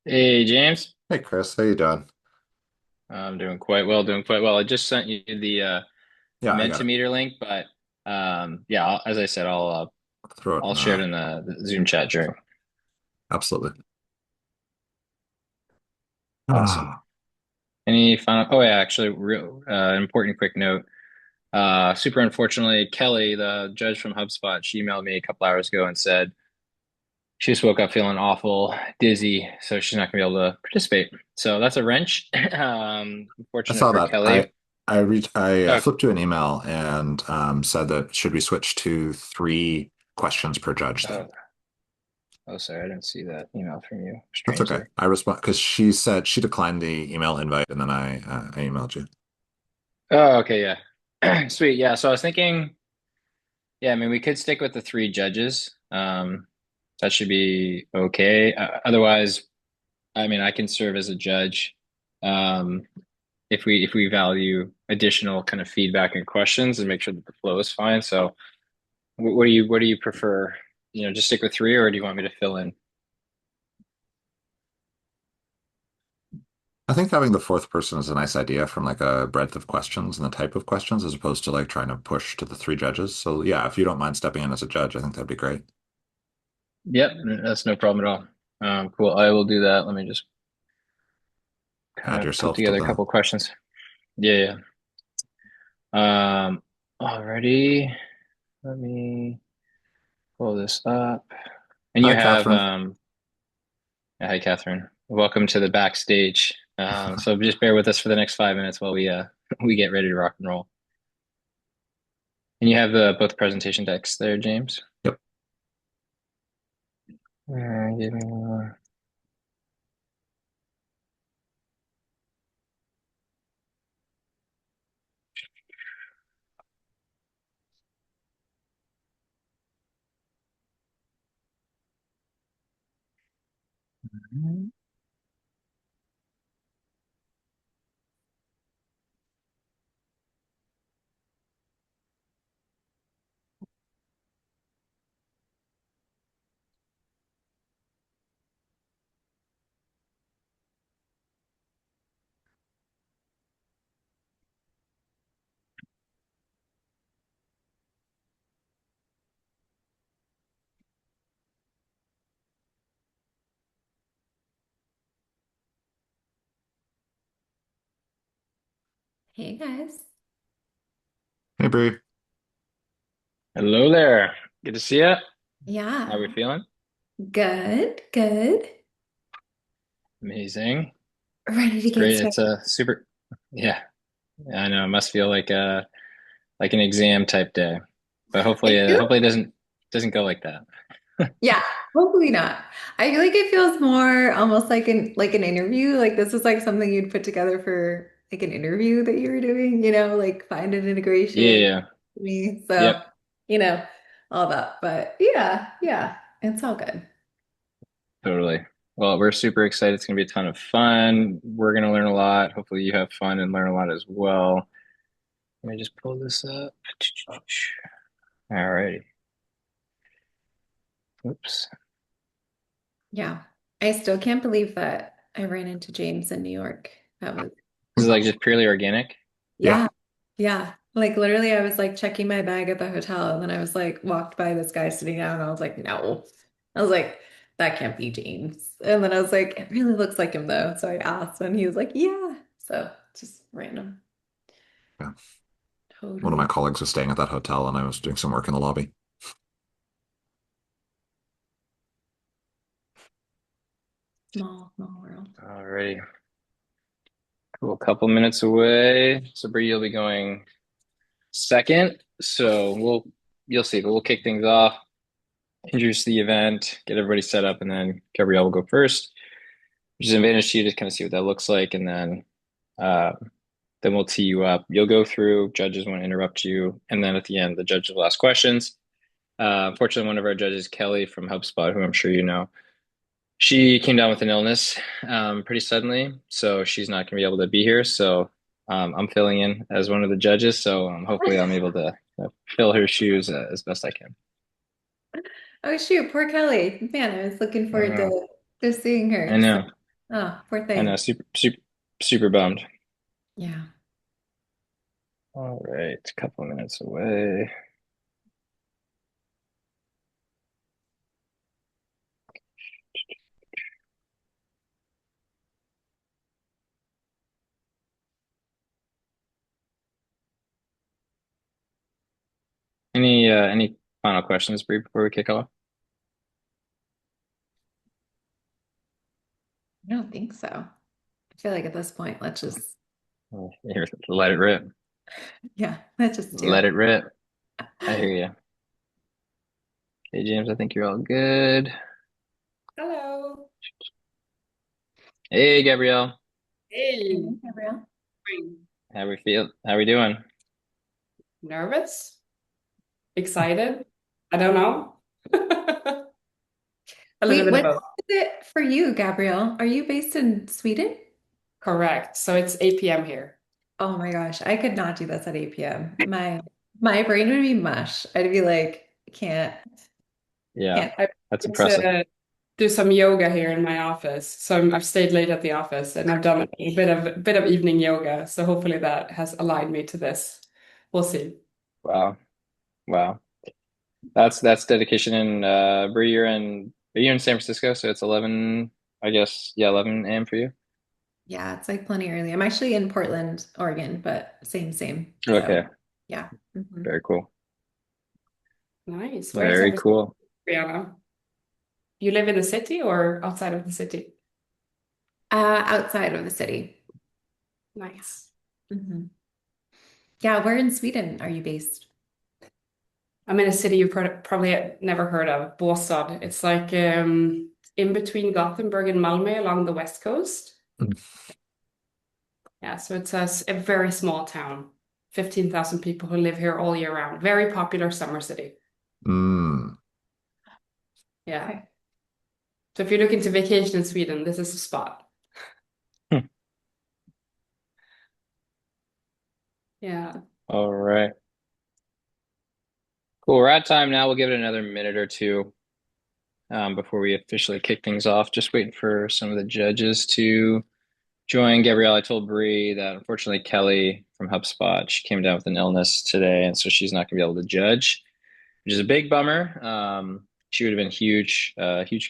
Hey James, Hey Chris, how you doing? I'm doing quite well, doing quite well. I just sent you the Yeah, I got it. Mentimeter link, but yeah, as I said, Throw it in I'll share it the in the Zoom chat during. absolutely. Awesome. Ah, Any final? Oh yeah, actually, real important quick note. Super unfortunately, Kelly, the judge from HubSpot, she emailed me a couple hours ago and said she just woke up feeling awful, dizzy, so she's not gonna be able to participate. So that's a wrench. I Unfortunate saw for that. I Kelly. I reached I Oh, flipped you an email and said that should we switch to three questions per judge then? oh, oh, sorry, I didn't see that email from you. That's okay. Strangely. I respond because she said she declined the email invite and then I emailed you. Oh, okay, yeah. Sweet. Yeah. So I was thinking, yeah, I mean, we could stick with the three judges. That should be okay. Otherwise, I mean, I can serve as a judge. Um, if we value additional kind of feedback and questions and make sure that the flow is fine. So what do you prefer? Just stick with three, or do you want me to fill in? I think having the fourth person is a nice idea from like a breadth of questions and the type of questions as opposed to like trying to push to the three judges. So yeah, if you don't mind stepping in as a judge, I think that'd be great. Yep, that's no problem at all. Cool. I will do that. Let me just kind Add of put yourself to together a the. couple questions. Yeah, yeah. Already. Let me pull this up. And you Hi, have, Catherine. hi, Catherine. Welcome to the backstage. So just bear with us for the next 5 minutes while we we get ready to rock and roll. And you have both presentation decks there, James. Yep. Give me one. Hey guys. Hey, Bree. Hello there. Good to see you. How are we Yeah. feeling? Good, good. Amazing. Ready to It's get great. It's started. a super. Yeah, I know. It must feel like an exam type day, but I feel, hopefully it doesn't go like that. yeah, hopefully not. I feel like it feels more almost like an interview. Like this is like something you'd put together for like an interview that you were doing, like find an integration Yeah. me. So, Yep. you know, all that. But yeah, yeah, it's all good. Totally. Well, we're super excited. It's going to be a ton of fun. We're going to learn a lot. Hopefully, you have fun and learn a lot as well. Let me just pull this up. All righty. Oops. Yeah. I still can't believe that I ran into James in New York. That was This is like just purely organic. Yeah. Yeah. Yeah. Like literally I was like checking my bag at the hotel and then I was like walked by this guy sitting down and I was like, no. I was like, that can't be James. And then I was like, it really looks like him though. So I asked and he was like, yeah. So just random. Yeah. One of my Totally colleagues was staying at that hotel and I was doing some work in the lobby. small, small world. All righty. Cool. Couple minutes away. So Bree, you'll be going second. So you'll see, but we'll kick things off, introduce the event, get everybody set up, and then Gabrielle will go first, which is an advantage to you to kind of see what that looks like, and uh, then we'll tee you up. You'll go through, judges won't interrupt you, and then at the end, the judges will ask questions. Unfortunately, one of our judges, Kelly from HubSpot, who I'm sure you know, she came down with an illness pretty suddenly, so she's not going to be able to be here. So I'm filling in as one of the judges. So hopefully I'm able to fill her shoes as best I can. Oh shoot, poor Kelly. Man, I was looking I forward know. to seeing I her. So know. Oh, poor I know, thing. super bummed. Yeah. All right, a couple minutes away. Any final questions, Bree, before we kick off? I don't think so. I feel like at this point, let's just, Here, let it rip. yeah, let's just do Let it. it rip. I hear you. Okay, James, I think you're all good. Hello. Hey, Gabrielle. Hey, Hey. Gabrielle. How we feel? How we doing? Nervous? Excited? I don't know. A little Wait, bit of what both. is it for you, Gabrielle? Are you based in Sweden? Correct. So it's 8 p.m. here. Oh my gosh, I could not do this at 8 p.m. My brain would be mush. I'd be like, Yeah, can't. I that's went impressive. to do some yoga here in my office. So I've stayed late at the office and I've done a bit of evening yoga. So hopefully that has aligned me to this. We'll see. Wow, wow. That's dedication. And Bree, are you in San Francisco? So it's 11, I guess. Yeah, 11 a.m. for you. Yeah, it's like plenty early. I'm actually in Portland, Oregon, but same. So Okay, yeah. very cool. Nice. Where in San Very Francisco, cool. Brianna? You live in the city or outside of the city? Outside of the city. Nice. hmm Yeah, where in Sweden are you based? I'm in a city you've probably never heard of, Båstad. It's like in between Gothenburg and Malmö along the west coast. Yeah, so it's a very small town, 15,000 people who live here all year round. Very popular summer city. Mm. Yeah. Okay. So if you're looking to vacation in Sweden, this is the spot. Yeah. All right. Cool. We're at time now. We'll give it another minute or two before we officially kick things off. Just waiting for some of the judges to join. Gabrielle, I told Bree that unfortunately Kelly from HubSpot, she came down with an illness today, and so she's not going to be able to judge, which is a big bummer. She would have been huge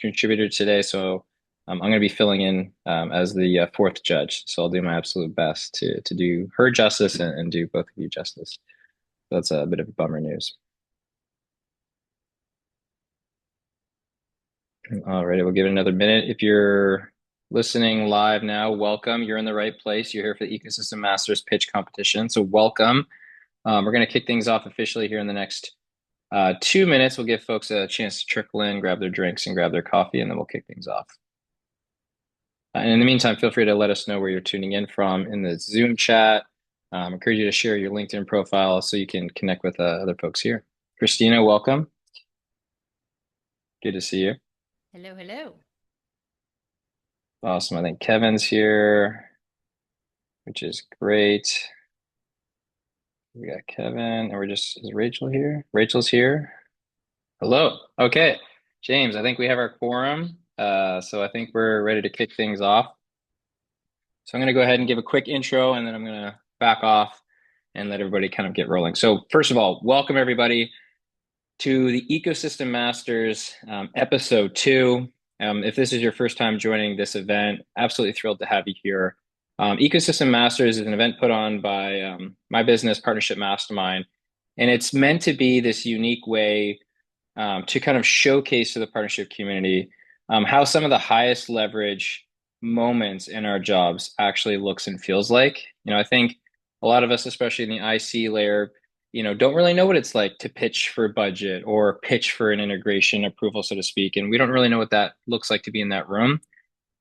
contributor today. So I'm going to be filling in as the fourth judge. So I'll do my absolute best to do her justice and do both of you justice. That's a bit of bummer news. All right, we'll give it another minute. If you're listening live now, welcome. You're in the right place. You're here for the Ecosystem Masters pitch competition. So welcome. We're going to kick things off officially here in the next 2 minutes. We'll give folks a chance to trickle in, grab their drinks and grab their coffee, and then we'll kick things off. And in the meantime, feel free to let us know where you're tuning in from in the Zoom chat. I encourage you to share your LinkedIn profile so you can connect with other folks here. Christina, welcome. Good to see you. Hello. Awesome. I think Kevin's here, which is great. We got Kevin, and is Rachel here? Rachel's here. Hello. Okay. James, I think we have our quorum. So I think we're ready to kick things off. So I'm going to go ahead and give a quick intro, and then I'm going to back off and let everybody kind of get rolling. So first of all, welcome everybody to the Ecosystem Masters episode 2. If this is your first time joining this event, absolutely thrilled to have you here. Ecosystem Masters is an event put on by my business, Partnership Mastermind, and it's meant to be this unique way to kind of showcase to the partnership community how some of the highest leverage moments in our jobs actually looks and feels like. I think a lot of us, especially in the IC layer, don't really know what it's like to pitch for a budget or pitch for an integration approval, so to speak. And we don't really know what that looks like to be in that room.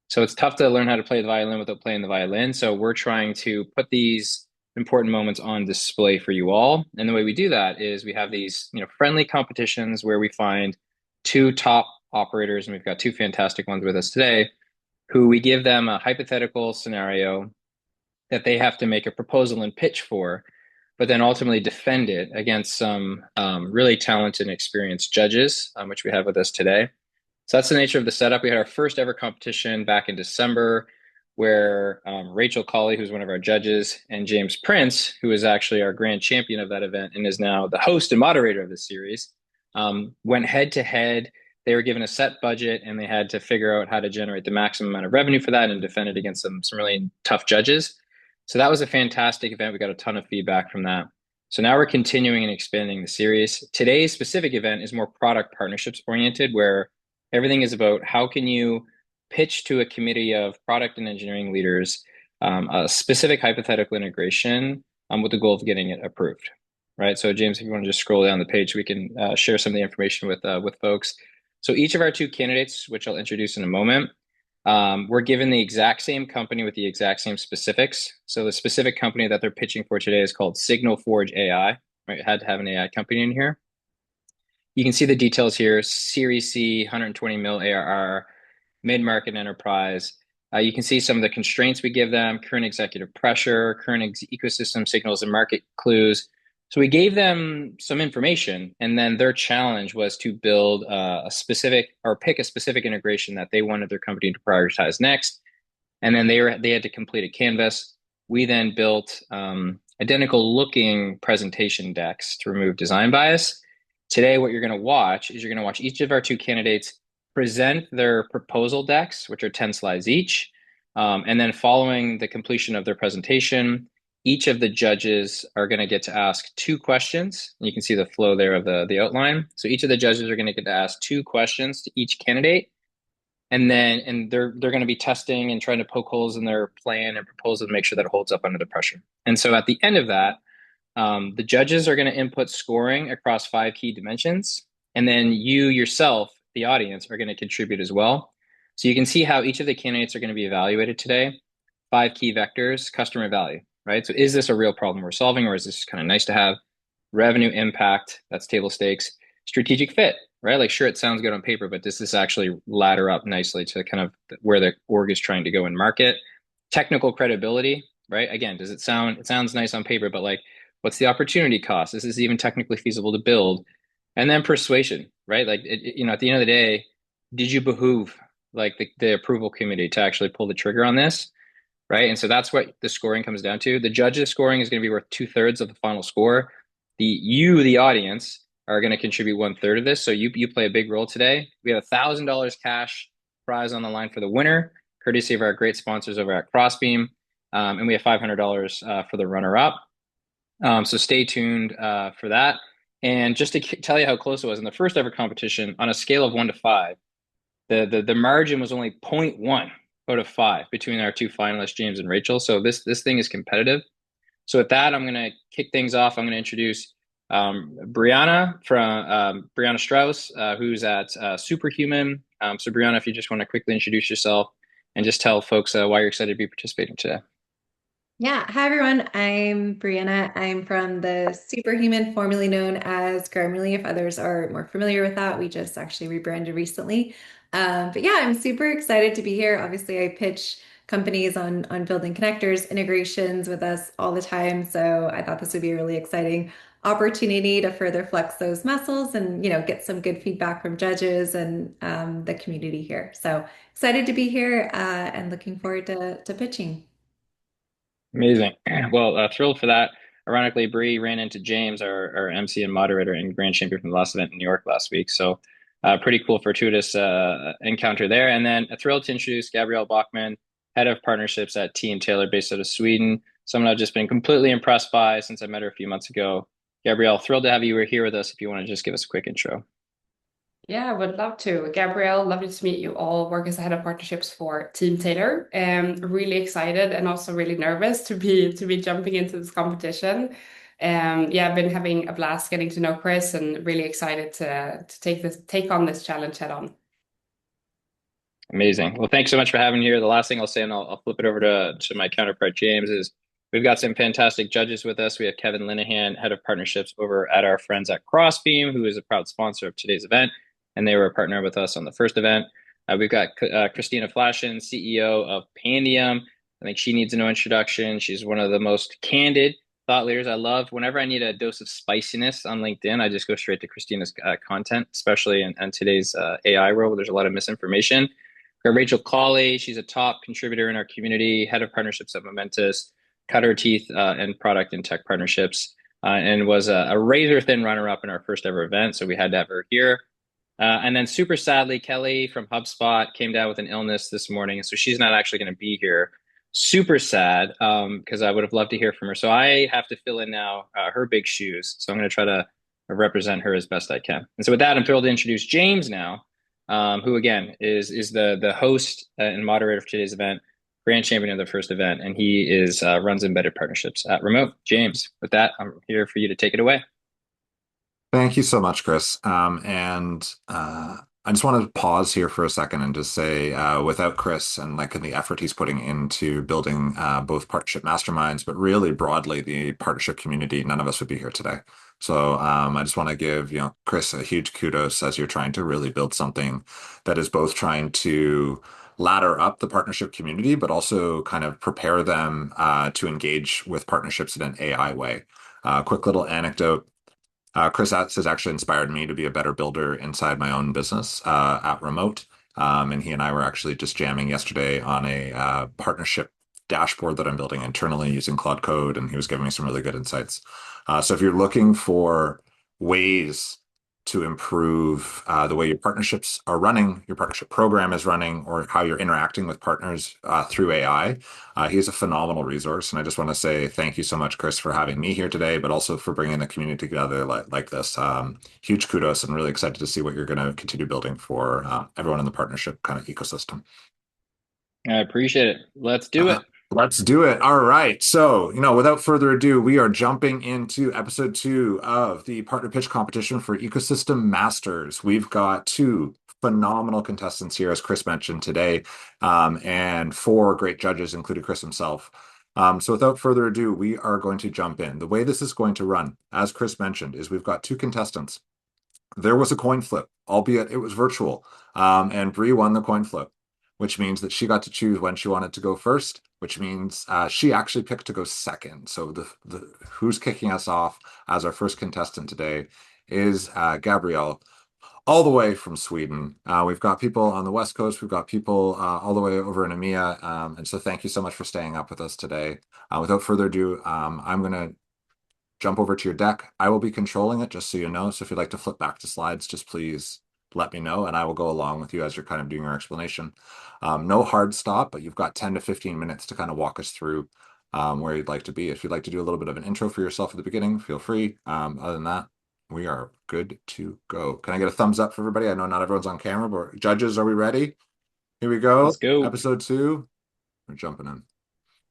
So it's tough to learn how to play the violin without playing the violin. So we're trying to put these important moments on display for you all. And the way we do that is we have these, friendly competitions where we find two top operators, and we've got two fantastic ones with us today, who we give them a hypothetical scenario that they have to make a proposal and pitch for, but then ultimately defend it against some really talented and experienced judges, which we have with us today. So that's the nature of the setup. We had our first ever competition back in December where Rachel Colley, who's one of our judges, and James Prince, who is actually our grand champion of that event and is now the host and moderator of this series, went head to head. They were given a set budget and they had to figure out how to generate the maximum amount of revenue for that and defend it against some really tough judges. So that was a fantastic event. We got a ton of feedback from that. So now we're continuing and expanding the series. Today's specific event is more product partnerships oriented, where everything is about how can you pitch to a committee of product and engineering leaders a specific hypothetical integration with the goal of getting it approved, right? So James, if you want to just scroll down the page, we can share some of the information with folks. So each of our two candidates, which I'll introduce in a moment, we're given the exact same company with the exact same specifics. So the specific company that they're pitching for today is called SignalForge AI, right? It had to have an AI company in here. You can see the details here, Series C, 120 mil ARR, mid-market enterprise. You can see some of the constraints we give them, current executive pressure, current ecosystem signals and market clues. So we gave them some information, and then their challenge was to build a specific or pick a specific integration that they wanted their company to prioritize next. And then they had to complete a canvas. We then built identical looking presentation decks to remove design bias. Today, what you're going to watch is you're going to watch each of our two candidates present their proposal decks, which are 10 slides each. And then following the completion of their presentation, each of the judges are going to get to ask two questions. And you can see the flow there of the outline. So each of the judges are going to get to ask two questions to each candidate. And they're going to be testing and trying to poke holes in their plan and proposal to make sure that it holds up under the pressure. And so at the end of that, the judges are going to input scoring across 5 key dimensions. And then you yourself, the audience, are going to contribute as well. So you can see how each of the candidates are going to be evaluated today. 5 key vectors, customer value, right? So is this a real problem we're solving, or is this kind of nice to have? Revenue impact, that's table stakes. Strategic fit, right? Like, sure, it sounds good on paper, but does this actually ladder up nicely to kind of where the org is trying to go in market? Technical credibility, right? Again, it sounds nice on paper, but like, what's the opportunity cost? Is this even technically feasible to build? And then persuasion, right? Like, at the end of the day, did you behoove like the approval committee to actually pull the trigger on this, right? And so that's what the scoring comes down to. The judges' scoring is going to be worth 2/3 of the final score. The audience, are going to contribute 1/3 of this. So you play a big role today. We have $1,000 cash prize on the line for the winner, courtesy of our great sponsors over at Crossbeam. And we have $500 for the runner-up. So stay tuned for that. And just to tell you how close it was in the first ever competition, on a scale of 1 to 5, the margin was only 0.1 out of 5 between our two finalists, James and Rachel. So this thing is competitive. So with that, I'm going to kick things off. I'm going to introduce Brianna Strauss, who's at Superhuman. So Brianna, if you just want to quickly introduce yourself and just tell folks why you're excited to be participating today. Yeah, hi everyone. I'm Brianna. I'm from the Superhuman, formerly known as Grammarly, if others are more familiar with that. We just actually rebranded recently. But yeah, I'm super excited to be here. Obviously, I pitch companies on building connectors, integrations with us all the time. So I thought this would be a really exciting opportunity to further flex those muscles and get some good feedback from judges and the community here. So excited to be here and looking forward to pitching. Amazing. Well, thrilled for that. Ironically, Bree ran into James, our MC and moderator and grand champion from the last event in New York last week. So pretty cool fortuitous encounter there. And then thrilled to introduce Gabrielle Bäckman, head of partnerships at Teamtailor based out of Sweden. Someone I've just been completely impressed by since I met her a few months ago. Gabrielle, thrilled to have you here with us. If you want to just give us a quick intro. Yeah, I would love to. Gabrielle, lovely to meet you all. Work as a head of partnerships for Teamtailor. Really excited and also really nervous to be jumping into this competition. Yeah, I've been having a blast getting to know Chris and really excited to take on this challenge head on. Amazing. Well, thanks so much for having me here. The last thing I'll say, and I'll flip it over to my counterpart, James, is we've got some fantastic judges with us. We have Kevin Linehan, head of partnerships over at our friends at Crossbeam, who is a proud sponsor of today's event, and they were a partner with us on the first event. We've got Christina Flashen, CEO of Pandium. I think she needs no introduction. She's one of the most candid thought leaders. I love whenever I need a dose of spiciness on LinkedIn, I just go straight to Christina's content, especially in today's AI world. There's a lot of misinformation. Rachel Colley, she's a top contributor in our community, head of partnerships at Momentous, cut her teeth in product and tech partnerships, and was a razor thin runner up in our first ever event. So we had to have her here. And then super sadly, Kelly from HubSpot came down with an illness this morning. So she's not actually going to be here. Super sad because I would have loved to hear from her. So I have to fill in now her big shoes. So I'm going to try to represent her as best I can. And so with that, I'm thrilled to introduce James now, who again is the host and moderator for today's event, grand champion of the first event, and he is runs embedded partnerships at Remote. James, with that, I'm here for you to take it away. Thank you so much, Chris. I just want to pause here for a second and just say, without Chris and like in the effort he's putting into building both partnership masterminds, but really broadly the partnership community, none of us would be here today. So I just want to give Chris a huge kudos as you're trying to really build something that is both trying to ladder up the partnership community, but also kind of prepare them to engage with partnerships in an AI way. Quick little anecdote. Chris has actually inspired me to be a better builder inside my own business at Remote. And he and I were actually just jamming yesterday on a partnership dashboard that I'm building internally using Claude Code, and he was giving me some really good insights. So if you're looking for ways to improve the way your partnerships are running, your partnership program is running, or how you're interacting with partners through AI, he's a phenomenal resource. And I just want to say thank you so much, Chris, for having me here today, but also for bringing the community together like this. Huge kudos, and really excited to see what you're going to continue building for everyone in the partnership kind of ecosystem. I appreciate it. Let's do it. Let's do it. All right. So, without further ado, we are jumping into episode 2 of the partner pitch competition for Ecosystem Masters. We've got 2 phenomenal contestants here, as Chris mentioned today, and 4 great judges, including Chris himself. So without further ado, we are going to jump in. The way this is going to run, as Chris mentioned, is we've got 2 contestants. There was a coin flip, albeit it was virtual, and Bree won the coin flip, which means that she got to choose when she wanted to go first, which means she actually picked to go second. So the who's kicking us off as our first contestant today is Gabrielle, all the way from Sweden. We've got people on the West Coast. We've got people all the way over in EMEA. And so thank you so much for staying up with us today. Without further ado, I'm going to jump over to your deck. I will be controlling it, just so you know. So if you'd like to flip back to slides, just please let me know, and I will go along with you as you're kind of doing your explanation. No hard stop, but you've got 10 to 15 minutes to kind of walk us through where you'd like to be. If you'd like to do a little bit of an intro for yourself at the beginning, feel free. Other than that, we are good to go. Can I get a thumbs up for everybody? I know not everyone's on camera, but judges, are we ready? Here we go. Let's go. Episode 2. We're jumping in.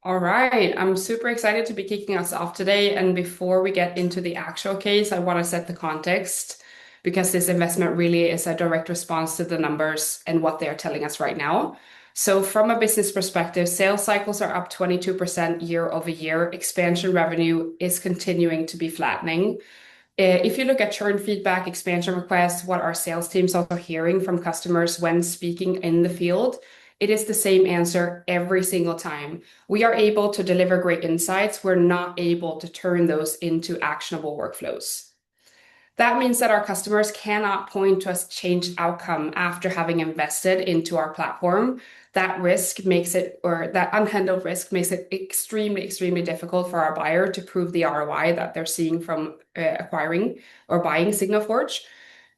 All right, I'm super excited to be kicking us off today. And before we get into the actual case, I want to set the context because this investment really is a direct response to the numbers and what they're telling us right now. So from a business perspective, sales cycles are up 22% year over year. Expansion revenue is continuing to be flattening. If you look at churn feedback, expansion requests, what our sales teams are hearing from customers when speaking in the field, it is the same answer every single time. We are able to deliver great insights. We're not able to turn those into actionable workflows. That means that our customers cannot point to a changed outcome after having invested into our platform. That risk makes it, or that unhandled risk makes it extremely, extremely difficult for our buyer to prove the ROI that they're seeing from acquiring or buying SignalForge.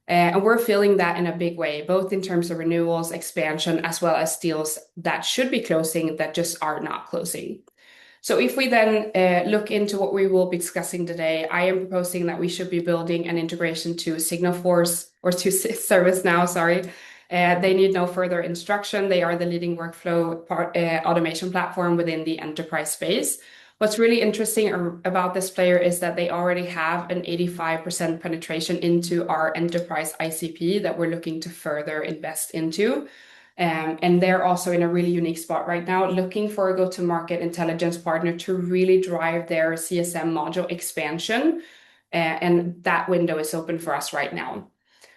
And we're feeling that in a big way, both in terms of renewals, expansion, as well as deals that should be closing that just are not closing. So if we then look into what we will be discussing today, I am proposing that we should be building an integration to SignalForce or to ServiceNow, sorry. They need no further instruction. They are the leading workflow automation platform within the enterprise space. What's really interesting about this player is that they already have an 85% penetration into our enterprise ICP that we're looking to further invest into. And they're also in a really unique spot right now, looking for a go-to-market intelligence partner to really drive their CSM module expansion. And that window is open for us right now.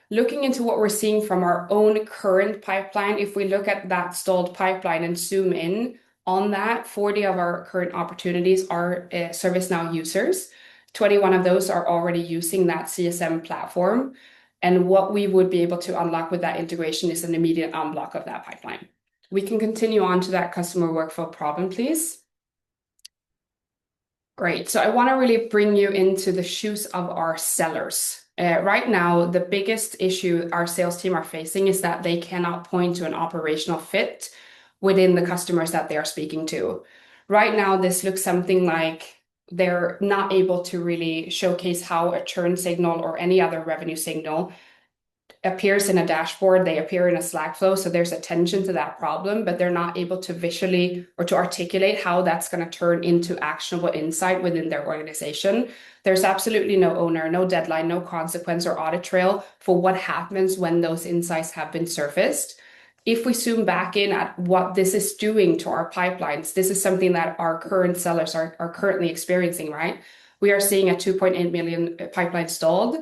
Looking into what we're seeing from our own current pipeline, if we look at that stalled pipeline and zoom in On that, 40 of our current opportunities are ServiceNow users. 21 of those are already using that CSM platform. And what we would be able to unlock with that integration is an immediate unblock of that pipeline. We can continue on to that customer workflow problem, please. Great. So I want to really bring you into the shoes of our sellers. Right now, the biggest issue our sales team are facing is that they cannot point to an operational fit within the customers that they are speaking to. Right now, this looks something like they're not able to really showcase how a churn signal or any other revenue signal appears in a dashboard, they appear in a Slack flow. So there's attention to that problem, but they're not able to visually or to articulate how that's going to turn into actionable insight within their organization. There's absolutely no owner, no deadline, no consequence or audit trail for what happens when those insights have been surfaced. If we zoom back in at what this is doing to our pipelines, this is something that our current sellers are currently experiencing, right? We are seeing a 2.8 million pipeline stalled.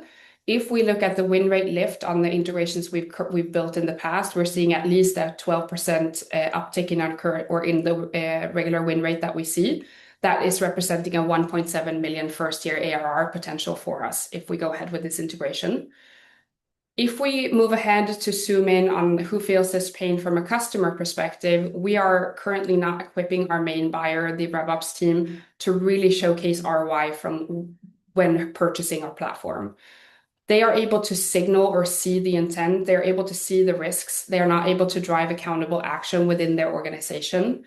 If we look at the win rate lift on the integrations we've built in the past, we're seeing at least a 12% uptick in our current or in the regular win rate that we see. That is representing a 1.7 million first year ARR potential for us if we go ahead with this integration. If we move ahead to zoom in on who feels this pain from a customer perspective, we are currently not equipping our main buyer, the RevOps team, to really showcase ROI from when purchasing our platform. They are able to signal or see the intent. They're able to see the risks. They are not able to drive accountable action within their organization.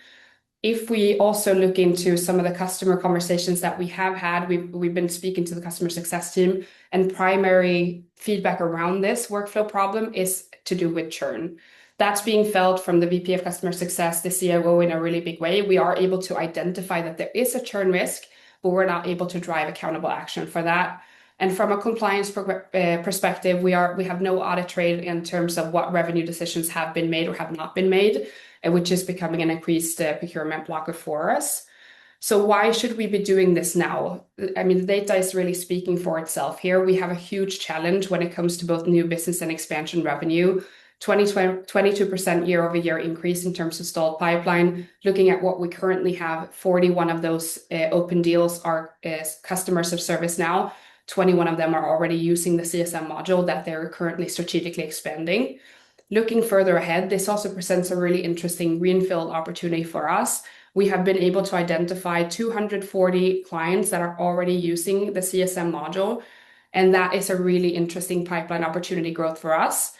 If we also look into some of the customer conversations that we have had, we've been speaking to the customer success team, and primary feedback around this workflow problem is to do with churn. That's being felt from the VP of Customer Success, the CIO, in a really big way. We are able to identify that there is a churn risk, but we're not able to drive accountable action for that. And from a compliance perspective, we have no audit trail in terms of what revenue decisions have been made or have not been made, which is becoming an increased procurement blocker for us. So why should we be doing this now? I mean, the data is really speaking for itself here. We have a huge challenge when it comes to both new business and expansion revenue. 22% year-over-year increase in terms of stalled pipeline. Looking at what we currently have, 41 of those open deals are customers of ServiceNow. 21 of them are already using the CSM module that they're currently strategically expanding. Looking further ahead, this also presents a really interesting greenfield opportunity for us. We have been able to identify 240 clients that are already using the CSM module, and that is a really interesting pipeline opportunity growth for us.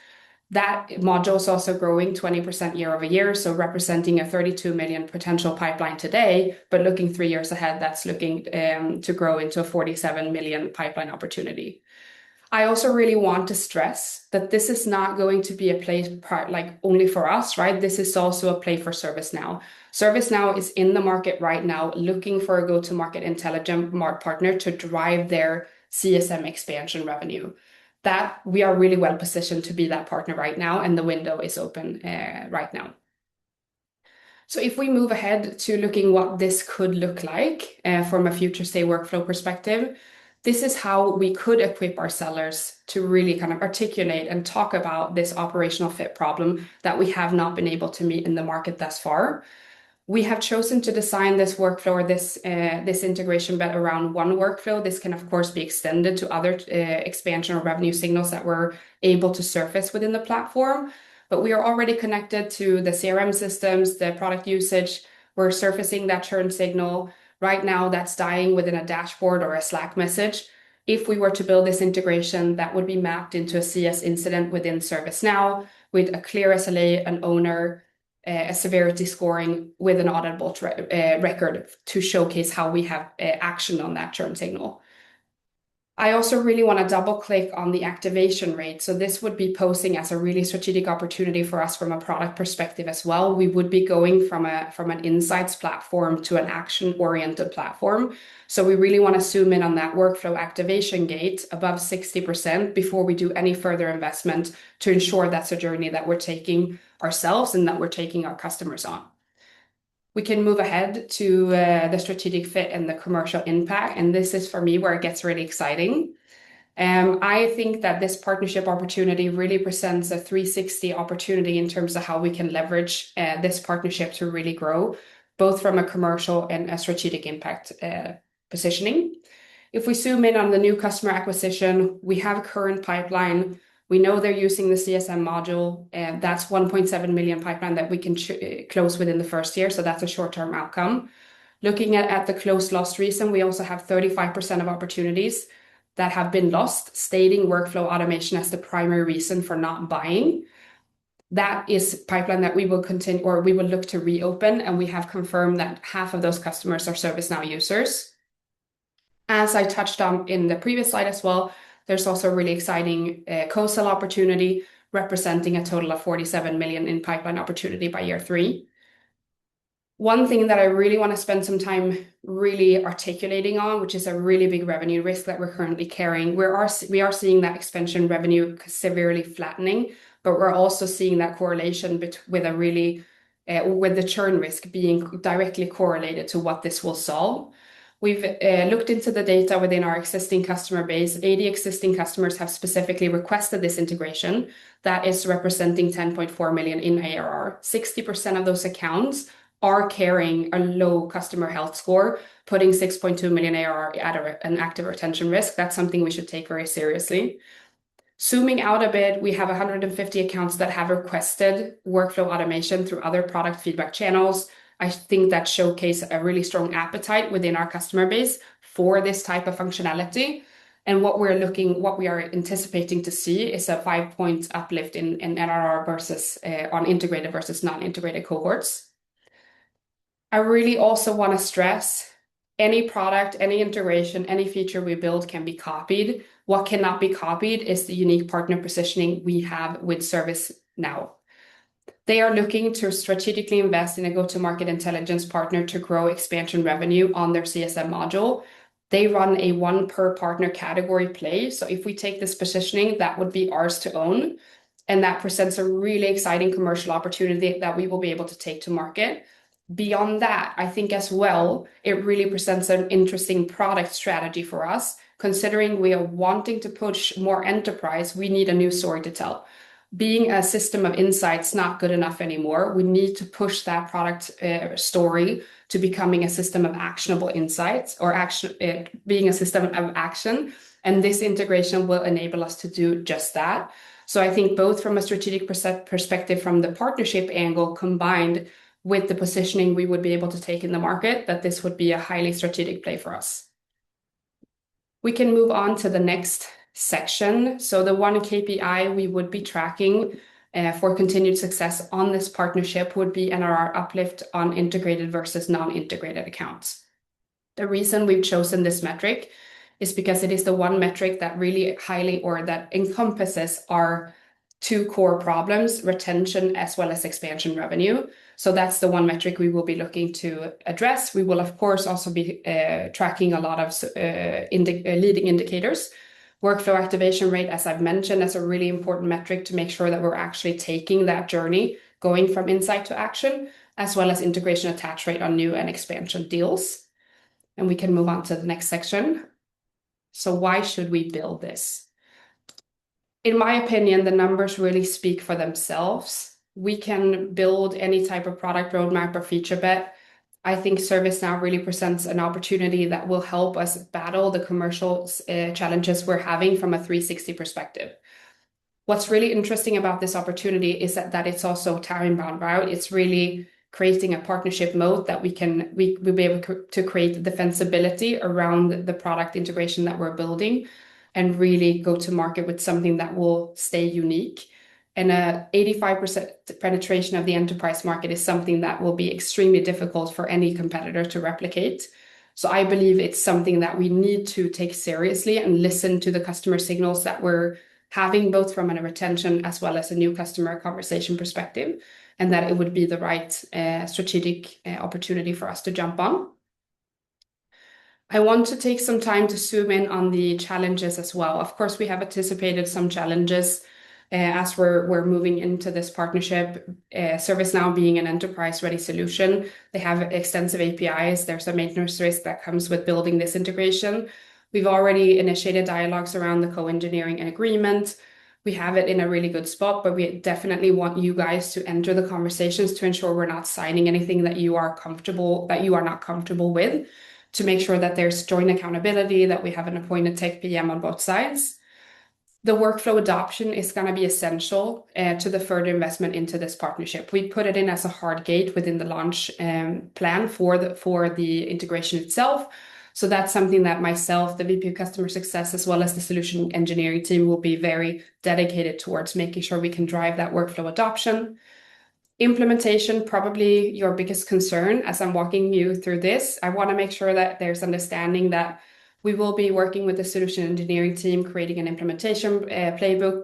That module is also growing 20% year over year, so representing a 32 million potential pipeline today, but looking 3 years ahead, that's looking to grow into a 47 million pipeline opportunity. I also really want to stress that this is not going to be a play part like only for us, right? This is also a play for ServiceNow. ServiceNow is in the market right now looking for a go-to-market intelligent partner to drive their CSM expansion revenue. That we are really well positioned to be that partner right now, and the window is open right now. So if we move ahead to looking what this could look like from a future state workflow perspective, this is how we could equip our sellers to really kind of articulate and talk about this operational fit problem that we have not been able to meet in the market thus far. We have chosen to design this workflow or this integration bet around one workflow. This can, of course, be extended to other expansion or revenue signals that we're able to surface within the platform. But we are already connected to the CRM systems, the product usage. We're surfacing that churn signal. Right now, that's dying within a dashboard or a Slack message. If we were to build this integration, that would be mapped into a CS incident within ServiceNow with a clear SLA, an owner, a severity scoring with an auditable record to showcase how we have action on that churn signal. I also really want to double click on the activation rate. So this would be posing as a really strategic opportunity for us from a product perspective as well. We would be going from an insights platform to an action-oriented platform. So we really want to zoom in on that workflow activation gate above 60% before we do any further investment to ensure that's a journey that we're taking ourselves and that we're taking our customers on. We can move ahead to the strategic fit and the commercial impact. And this is for me where it gets really exciting. I think that this partnership opportunity really presents a 360 opportunity in terms of how we can leverage this partnership to really grow both from a commercial and a strategic impact positioning. If we zoom in on the new customer acquisition, we have a current pipeline. We know they're using the CSM module, and that's 1.7 million pipeline that we can close within the first year. So that's a short-term outcome. Looking at the close loss reason, we also have 35% of opportunities that have been lost, stating workflow automation as the primary reason for not buying. That is pipeline that we will continue, or we will look to reopen, and we have confirmed that half of those customers are ServiceNow users. As I touched on in the previous slide as well, there's also a really exciting co-sell opportunity representing a total of 47 million in pipeline opportunity by year 3. One thing that I really want to spend some time really articulating on, which is a really big revenue risk that we're currently carrying. We are seeing that expansion revenue severely flattening, but we're also seeing that correlation with the churn risk being directly correlated to what this will solve. We've looked into the data within our existing customer base. 80 existing customers have specifically requested this integration. That is representing 10.4 million in ARR. 60% of those accounts are carrying a low customer health score, putting 6.2 million ARR at an active retention risk. That's something we should take very seriously. Zooming out a bit, we have 150 accounts that have requested workflow automation through other product feedback channels. I think that showcase a really strong appetite within our customer base for this type of functionality. And what we are anticipating to see is a 5-point uplift in NRR versus on integrated versus non-integrated cohorts. I really also want to stress any product, any integration, any feature we build can be copied. What cannot be copied is the unique partner positioning we have with ServiceNow. They are looking to strategically invest in a go-to-market intelligence partner to grow expansion revenue on their CSM module. They run a one per partner category play. So if we take this positioning, that would be ours to own. And that presents a really exciting commercial opportunity that we will be able to take to market. Beyond that, I think as well, it really presents an interesting product strategy for us. Considering we are wanting to push more enterprise, we need a new story to tell. Being a system of insights not good enough anymore. We need to push that product story to becoming a system of actionable insights, or being a system of action. And this integration will enable us to do just that. So I think both from a strategic perspective from the partnership angle combined with the positioning we would be able to take in the market, that this would be a highly strategic play for us. We can move on to the next section. So the one KPI we would be tracking for continued success on this partnership would be NRR uplift on integrated versus non-integrated accounts. The reason we've chosen this metric is because it is the one metric that really that encompasses our two core problems, retention as well as expansion revenue. So that's the one metric we will be looking to address. We will, of course, also be tracking a lot of leading indicators. Workflow activation rate, as I've mentioned, is a really important metric to make sure that we're actually taking that journey, going from insight to action, as well as integration attach rate on new and expansion deals. And we can move on to the next section. So why should we build this? In my opinion, the numbers really speak for themselves. We can build any type of product roadmap or feature bet. I think ServiceNow really presents an opportunity that will help us battle the commercial challenges we're having from a 360 perspective. What's really interesting about this opportunity is that it's also time-bound, right? It's really creating a partnership mode that we'll be able to create defensibility around the product integration that we're building and really go to market with something that will stay unique. And 85% penetration of the enterprise market is something that will be extremely difficult for any competitor to replicate. So I believe it's something that we need to take seriously and listen to the customer signals that we're having, both from a retention as well as a new customer conversation perspective, and that it would be the right strategic opportunity for us to jump on. I want to take some time to zoom in on the challenges as well. Of course, we have anticipated some challenges as we're moving into this partnership. ServiceNow being an enterprise-ready solution, they have extensive APIs. There's a maintenance risk that comes with building this integration. We've already initiated dialogues around the co-engineering and agreement. we have it in a really good spot, but we definitely want you guys to enter the conversations to ensure we're not signing anything that you are not comfortable with, to make sure that there's joint accountability, that we have an appointed tech PM on both sides. The workflow adoption is going to be essential to the further investment into this partnership. We put it in as a hard gate within the launch plan for the integration itself. So that's something that myself, the VP of Customer Success, as well as the solution engineering team will be very dedicated towards making sure we can drive that workflow adoption. Implementation, probably your biggest concern as I'm walking you through this. I want to make sure that there's understanding that we will be working with the solution engineering team, creating an implementation playbook.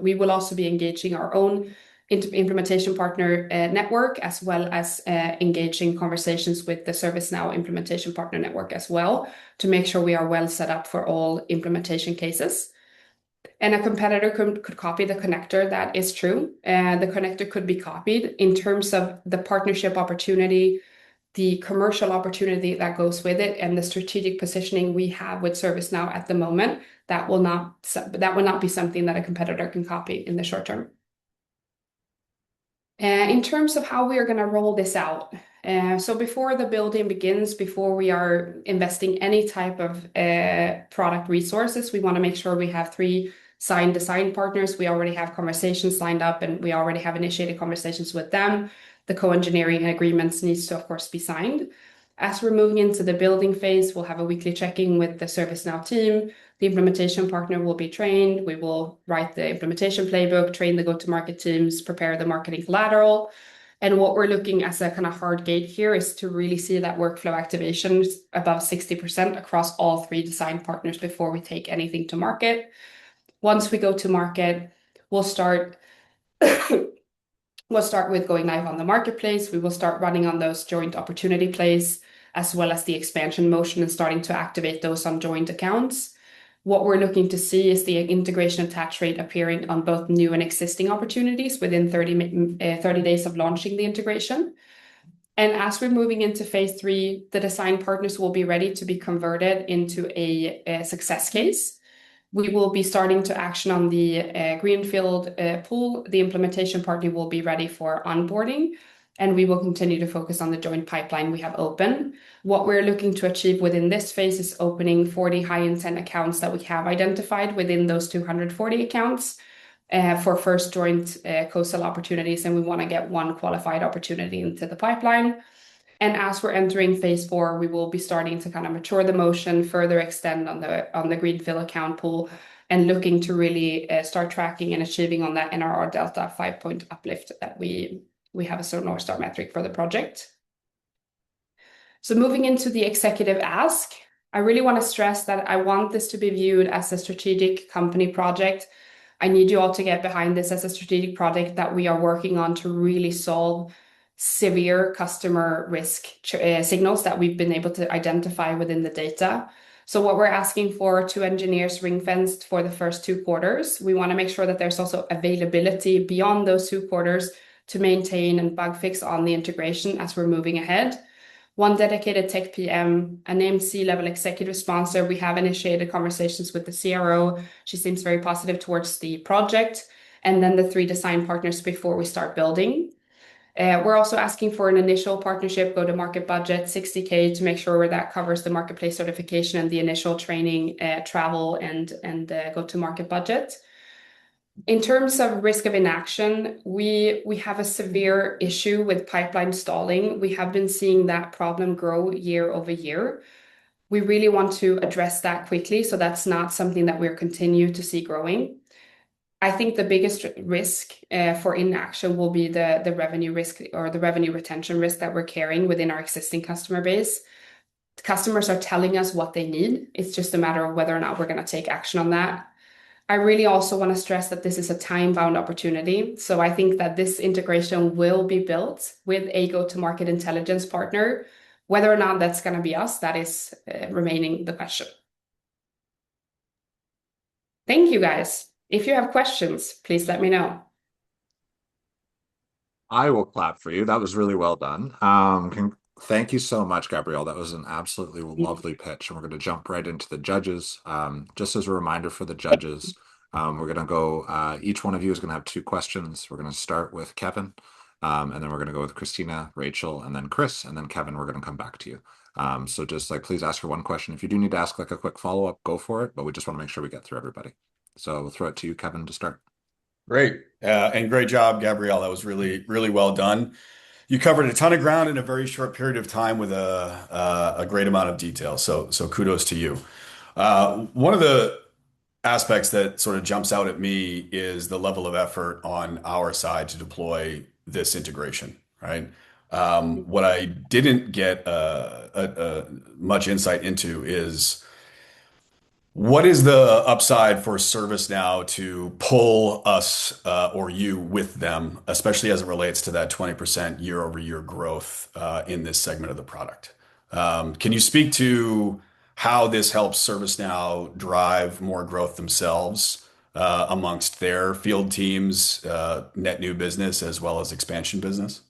We will also be engaging our own implementation partner network, as well as engaging conversations with the ServiceNow implementation partner network as well, to make sure we are well set up for all implementation cases. And a competitor could copy the connector. That is true. The connector could be copied. In terms of the partnership opportunity, the commercial opportunity that goes with it, and the strategic positioning we have with ServiceNow at the moment, that will not be something that a competitor can copy in the short term. In terms of how we are going to roll this out, so before the building begins, before we are investing any type of product resources, we want to make sure we have 3 signed design partners. We already have conversations lined up, and we already have initiated conversations with them. The co-engineering agreements needs to, of course, be signed. As we're moving into the building phase, we'll have a weekly check-in with the ServiceNow team. The implementation partner will be trained. We will write the implementation playbook, train the go-to-market teams, prepare the marketing collateral. And what we're looking as a kind of hard gate here is to really see that workflow activations above 60% across all 3 design partners before we take anything to market. Once we go to market, we'll start with going live on the marketplace. We will start running on those joint opportunity plays, as well as the expansion motion, and starting to activate those on joint accounts. What we're looking to see is the integration attach rate appearing on both new and existing opportunities within 30 days of launching the integration. And as we're moving into phase 3, the design partners will be ready to be converted into a success case. We will be starting to action on the greenfield pool. The implementation partner will be ready for onboarding, and we will continue to focus on the joint pipeline we have open. What we're looking to achieve within this phase is opening 40 high-intent accounts that we have identified within those 240 accounts for first joint co-sell opportunities, and we want to get 1 qualified opportunity into the pipeline. And as we're entering phase 4, we will be starting to kind of mature the motion, further extend on the greenfield account pool, and looking to really start tracking and achieving on that NRR delta 5-point uplift that we have as a North Star metric for the project. So moving into the executive ask, I really want to stress that I want this to be viewed as a strategic company project. I need you all to get behind this as a strategic project that we are working on to really solve severe customer risk signals that we've been able to identify within the data. So what we're asking for 2 engineers ring-fenced for the first 2 quarters. We want to make sure that there's also availability beyond those 2 quarters to maintain and bug fix on the integration as we're moving ahead. 1 dedicated tech PM, a named C-level executive sponsor. We have initiated conversations with the CRO. She seems very positive towards the project. And then the 3 design partners before we start building. We're also asking for an initial partnership go-to-market budget, $60K, to make sure that covers the marketplace certification and the initial training, travel, and go-to-market budget. In terms of risk of inaction, we have a severe issue with pipeline stalling. We have been seeing that problem grow year over year. We really want to address that quickly, so that's not something that we're continue to see growing. I think the biggest risk for inaction will be the revenue risk, or the revenue retention risk that we're carrying within our existing customer base. The customers are telling us what they need. It's just a matter of whether or not we're going to take action on that. I really also want to stress that this is a time-bound opportunity. So I think that this integration will be built with a go-to-market intelligence partner. Whether or not that's going to be us, that is remaining the question. Thank you, guys. If you have questions, please let me know. I will clap for you. That was really well done. Thank you so much, Gabrielle. That was an absolutely lovely pitch. And we're going to jump right into the judges. Just as a reminder for the judges, We're going to go, each one of you is going to have 2 questions. We're going to start with Kevin, and then we're going to go with Christina, Rachel, and then Chris, and then Kevin, we're going to come back to you. So just like, please ask your one question. If you do need to ask like a quick follow-up, go for it, but we just want to make sure we get through everybody. So we'll throw it to you, Kevin, to start. Great. And great job, Gabrielle. That was really, really well done. You covered a ton of ground in a very short period of time with a great amount of detail. So kudos to you. One of the aspects that sort of jumps out at me is the level of effort on our side to deploy this integration, right? What I didn't get much insight into is what is the upside for ServiceNow to pull us or you with them, especially as it relates to that 20% year-over-year growth in this segment of the product? Can you speak to how this helps ServiceNow drive more growth themselves amongst their field teams, net new business, as well as expansion business?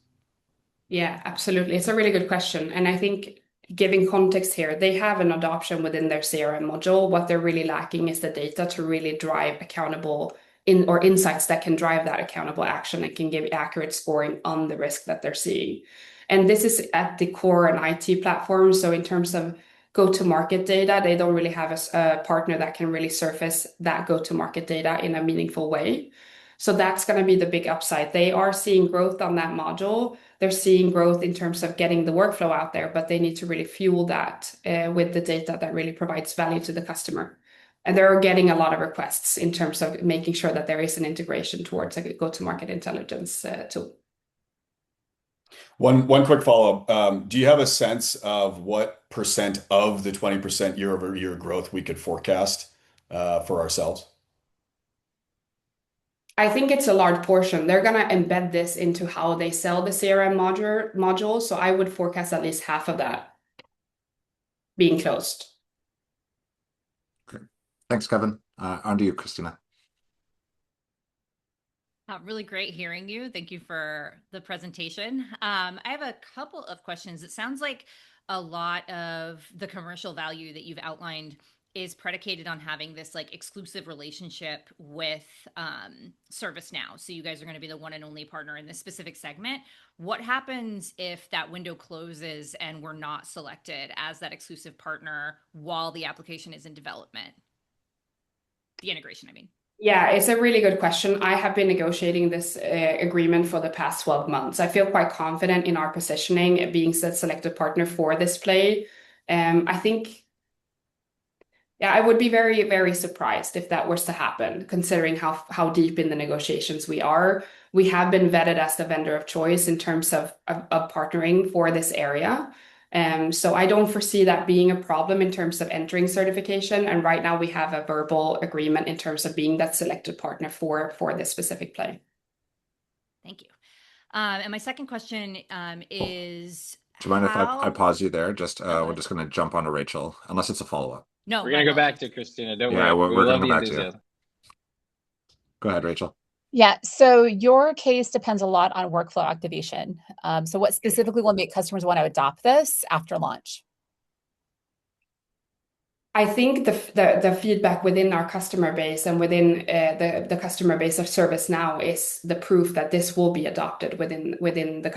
Yeah, absolutely. It's a really good question. And I think giving context here, they have an adoption within their CRM module. What they're really lacking is the data to really drive accountable or insights that can drive that accountable action and can give accurate scoring on the risk that they're seeing. And this is at the core and IT platform. So in terms of go-to-market data, they don't really have a partner that can really surface that go-to-market data in a meaningful way. So that's going to be the big upside. They are seeing growth on that module. They're seeing growth in terms of getting the workflow out there, but they need to really fuel that with the data that really provides value to the customer. And they're getting a lot of requests in terms of making sure that there is an integration towards a go-to-market intelligence tool. One quick follow-up. Do you have a sense of what percent of the 20% year-over-year growth we could forecast for ourselves? I think it's a large portion. They're going to embed this into how they sell the CRM module. So I would forecast at least half of that being closed. Okay. Thanks, Kevin. On to you, Christina. Really great hearing you. Thank you for the presentation. I have a couple of questions. It sounds like a lot of the commercial value that you've outlined is predicated on having this like exclusive relationship with ServiceNow. So you guys are going to be the one and only partner in this specific segment. What happens if that window closes and we're not selected as that exclusive partner while the application is in development? The integration, I mean. Yeah, it's a really good question. I have been negotiating this agreement for the past 12 months. I feel quite confident in our positioning, being the selected partner for this play. I think, yeah, I would be very, very surprised if that was to happen, considering how deep in the negotiations we are. We have been vetted as the vendor of choice in terms of partnering for this area. So I don't foresee that being a problem in terms of entering certification. And right now we have a verbal agreement in terms of being that selected partner for this specific play. Thank you. And my second question is, do you mind if I pause you there? We're just going to jump onto Rachel, unless it's a follow-up. No, we're going to go back to Christina. Don't Yeah, worry. we're We going love to the go back to you. enthusiasm. Go ahead, Rachel. Yeah, so your case depends a lot on workflow activation. So what specifically will make customers want to adopt this after launch? I think the feedback within our customer base and within the customer base of ServiceNow is the proof that this will be adopted within the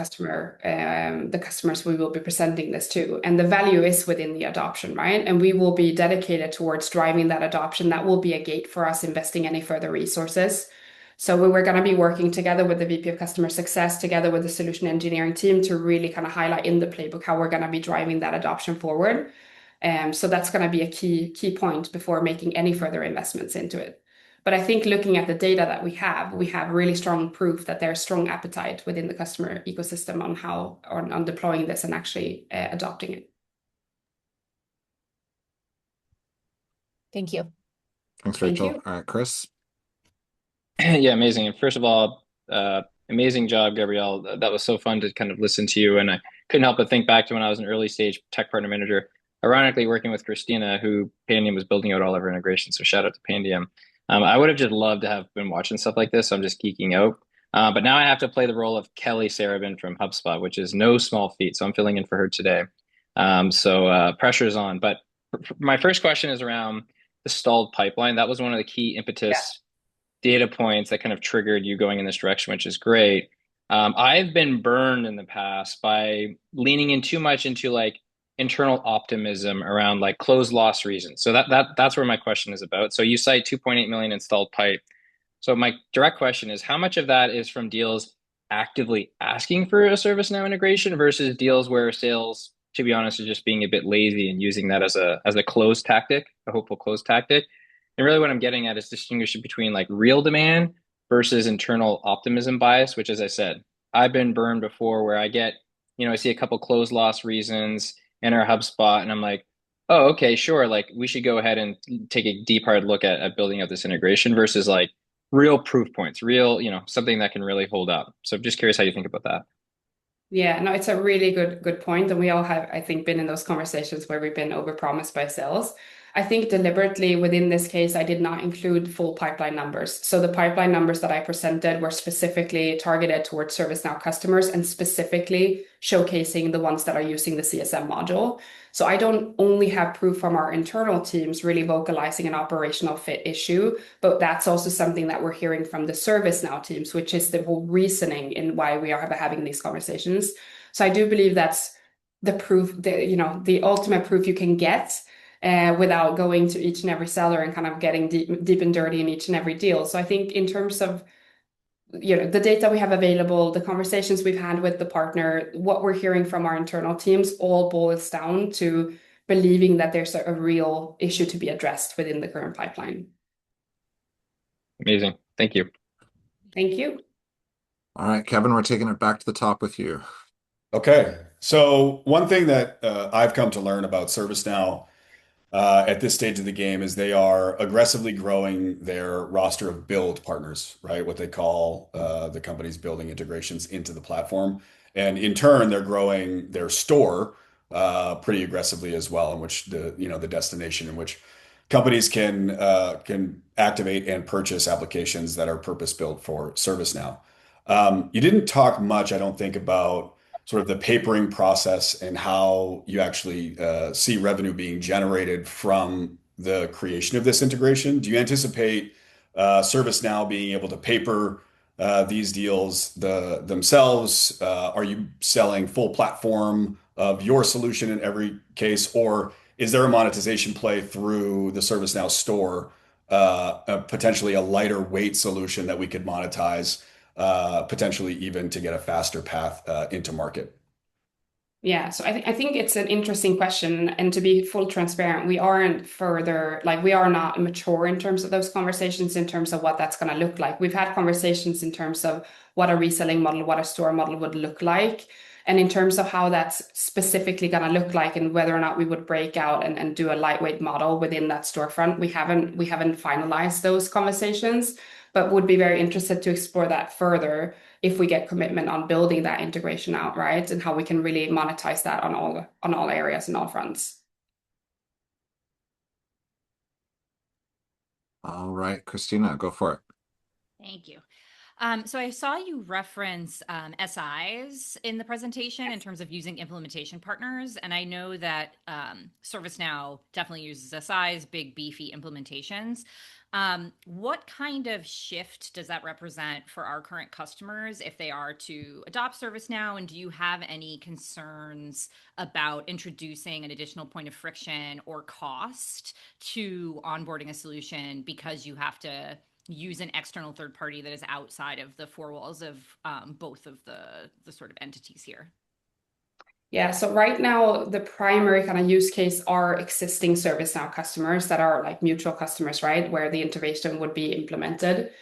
customers we will be presenting this to. And the value is within the adoption, right? And we will be dedicated towards driving that adoption. That will be a gate for us investing any further resources. So we're going to be working together with the VP of Customer Success, together with the solution engineering team to really kind of highlight in the playbook how we're going to be driving that adoption forward. So that's going to be a key point before making any further investments into it. But I think looking at the data that we have really strong proof that there's strong appetite within the customer ecosystem on deploying this and actually adopting it. Thank you. Thanks, Rachel. All right, Chris. Yeah, amazing. And first of all, amazing job, Gabrielle. That was so fun to kind of listen to you. And I couldn't help but think back to when I was an early stage tech partner manager, ironically working with Christina, who Pandium was building out all of her integrations. So shout out to Pandium. I would have just loved to have been watching stuff like this. So I'm just geeking out. But now I have to play the role of Kelly Sarabin from HubSpot, which is no small feat. So I'm filling in for her today. So pressure's on. But my first question is around the stalled pipeline. That was one of the key impetus data points that kind of triggered you going in this direction, which is great. I've been burned in the past by leaning in too much into like internal optimism around like close loss reasons. So that's where my question is about. So you cite 2.8 million installed pipe. So my direct question is how much of that is from deals actively asking for a ServiceNow integration versus deals where sales, to be honest, are just being a bit lazy and using that as a close tactic, a hopeful close tactic. And really what I'm getting at is distinguishing between like real demand versus internal optimism bias, which as I said, I've been burned before where I get, I see a couple close loss reasons in our HubSpot and I'm like, oh, okay, sure. Like we should go ahead and take a deep hard look at building out this integration versus like real proof points, real, something that can really hold up. So I'm just curious how you think about that. Yeah, no, it's a really good point. And we all have, I think, been in those conversations where we've been overpromised by sales. I think deliberately within this case, I did not include full pipeline numbers. So the pipeline numbers that I presented were specifically targeted towards ServiceNow customers and specifically showcasing the ones that are using the CSM module. So I don't only have proof from our internal teams really vocalizing an operational fit issue, but that's also something that we're hearing from the ServiceNow teams, which is the whole reasoning in why we are having these conversations. So I do believe that's the proof, the ultimate proof you can get without going to each and every seller and kind of getting deep and dirty in each and every deal. So I think in terms of the data we have available, the conversations we've had with the partner, what we're hearing from our internal teams all boils down to believing that there's a real issue to be addressed within the current pipeline. Amazing. Thank you. Thank you. All right, Kevin, we're taking it back to the top with you. Okay. So one thing that I've come to learn about ServiceNow at this stage of the game is they are aggressively growing their roster of build partners, right? What they call the companies building integrations into the platform. And in turn, they're growing their store pretty aggressively as well, in which the destination in which companies can activate and purchase applications that are purpose-built for ServiceNow. You didn't talk much, I don't think, about sort of the papering process and how you actually see revenue being generated from the creation of this integration. Do you anticipate ServiceNow being able to paper these deals themselves? Are you selling full platform of your solution in every case, or is there a monetization play through the ServiceNow store, potentially a lighter weight solution that we could monetize? Potentially even to get a faster path into market? Yeah, so I think it's an interesting question. And to be full transparent, we aren't further, like we are not mature in terms of those conversations, in terms of what that's going to look like. We've had conversations in terms of what a reselling model, what a store model would look like. And in terms of how that's specifically going to look like and whether or not we would break out and do a lightweight model within that storefront, we haven't finalized those conversations, but would be very interested to explore that further if we get commitment on building that integration out, right? And how we can really monetize that on all areas and all fronts. All right, Christina, go for it. Thank you. So I saw you reference SIs in the presentation in terms of using implementation partners. And I know that ServiceNow definitely uses SIs, big, beefy implementations. What kind of shift does that represent for our current customers if they are to adopt ServiceNow? And do you have any concerns about introducing an additional point of friction or cost to onboarding a solution because you have to use an external third party that is outside of the four walls of both of the sort of entities here? Yeah, so right now, the primary kind of use case are existing ServiceNow customers that are like mutual customers, right? Where the integration would be implemented.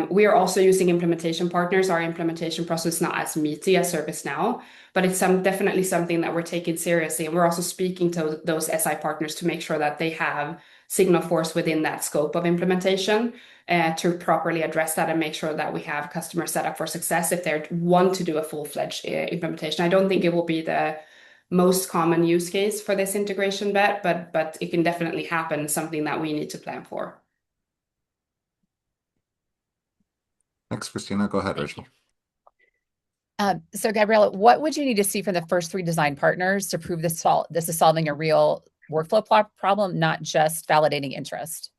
We are also using implementation partners. Our implementation process is not as meaty as ServiceNow, but it's definitely something that we're taking seriously. And we're also speaking to those SI partners to make sure that they have SignalForce within that scope of implementation to properly address that and make sure that we have customers set up for success if they want to do a full-fledged implementation. I don't think it will be the most common use case for this integration bet, but it can definitely happen, something that we need to plan for. Thanks, Christina. Go ahead, Rachel. So Gabrielle, what would you need to see from the first 3 design partners to prove this is solving a real workflow problem, not just validating interest?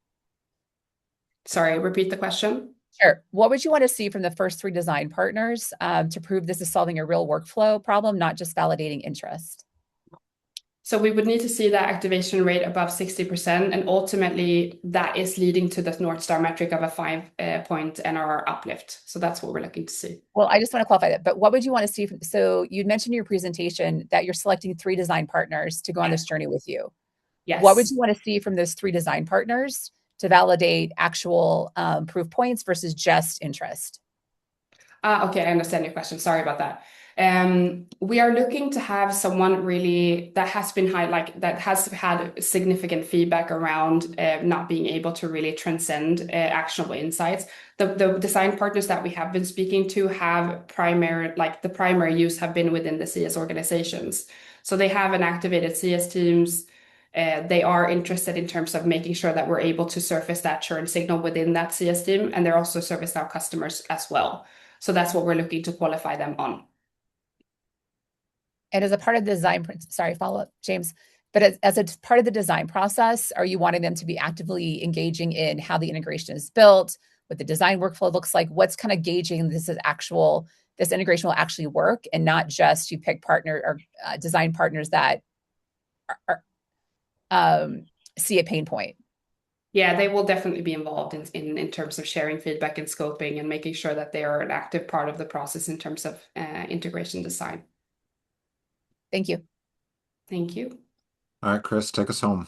Sorry, repeat the question. Sure. What would you want to see from the first three design partners to prove this is solving a real workflow problem, not just validating interest? So we would need to see that activation rate above 60%, and ultimately that is leading to the North Star metric of a 5-point NRR uplift. So that's what we're looking to see. Well, I just want to qualify that, but what would you want to see so you'd mentioned in your presentation that you're selecting three design partners to go on this journey with you. Yes. What would you want to see from those three design partners to validate actual proof points versus just interest? Okay, I understand your question. Sorry about that. We are looking to have someone really that has been that has had significant feedback around not being able to really transcend actionable insights. The design partners that we have been speaking to have the primary use have been within the CS organizations. So they have an activated CS teams. They are interested in terms of making sure that we're able to surface that churn signal within that CS team, and they're also ServiceNow customers as well. So that's what we're looking to qualify them on. And as a part of the design, sorry, follow up, James, but as a part of the design process, are you wanting them to be actively engaging in how the integration is built, what the design workflow looks like? What's kind of gauging this integration will actually work, and not just you pick partner or design partners that see a pain point? Yeah, they will definitely be involved in terms of sharing feedback and scoping and making sure that they are an active part of the process in terms of integration design. Thank you. Thank you. All right, Chris, take us home.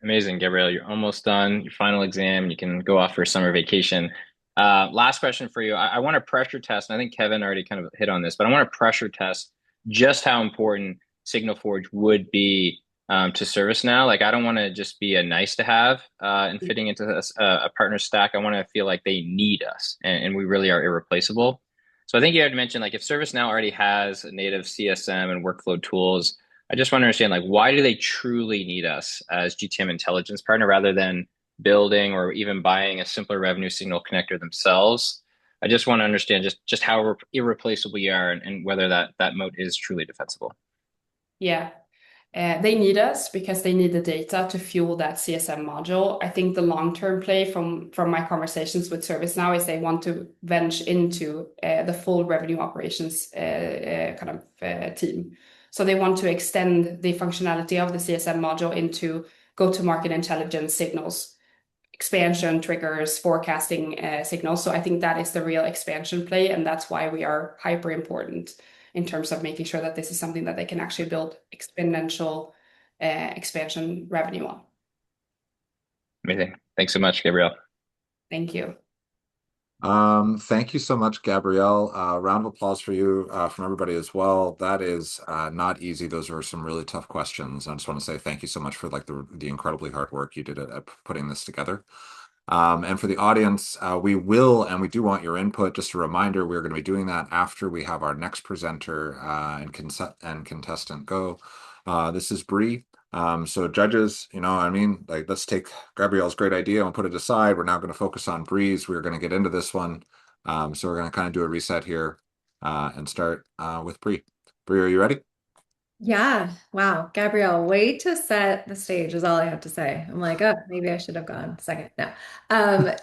Amazing, Gabrielle. You're almost done. Your final exam. You can go off for summer vacation. Last question for you. I want to pressure test, and I think Kevin already kind of hit on this, but I want to pressure test just how important SignalForge would be to ServiceNow. Like, I don't want to just be a nice to have and fitting into a partner stack. I want to feel like they need us, and we really are irreplaceable. So I think you had mentioned, like, if ServiceNow already has a native CSM and workflow tools, I just want to understand, like, why do they truly need us as GTM intelligence partner rather than building or even buying a simpler revenue signal connector themselves? I just want to understand just how irreplaceable we are, and whether that moat is truly defensible. Yeah. They need us because they need the data to fuel that CSM module. I think the long-term play from my conversations with ServiceNow is they want to venture into the full revenue operations team. So they want to extend the functionality of the CSM module into go-to-market intelligence signals, expansion triggers, forecasting signals. So I think that is the real expansion play, and that's why we are hyper important in terms of making sure that this is something that they can actually build exponential expansion revenue on. Amazing. Thanks so much, Gabrielle. Thank you. Thank you so much, Gabrielle. Round of applause for you from everybody as well. That is not easy. Those are some really tough questions. I just want to say thank you so much for the incredibly hard work you did at putting this together. And for the audience, we do want your input. Just a reminder, we're going to be doing that after we have our next presenter and contestant go. This is Bree. So judges, let's take Gabrielle's great idea and put it aside. We're now going to focus on Bree's. We're going to get into this one. So we're going to kind of do a reset here and start with Bree. Bree, are you ready? Yeah. Wow. Gabrielle, way to set the stage is all I have to say. I'm like, oh, maybe I should have gone second. No.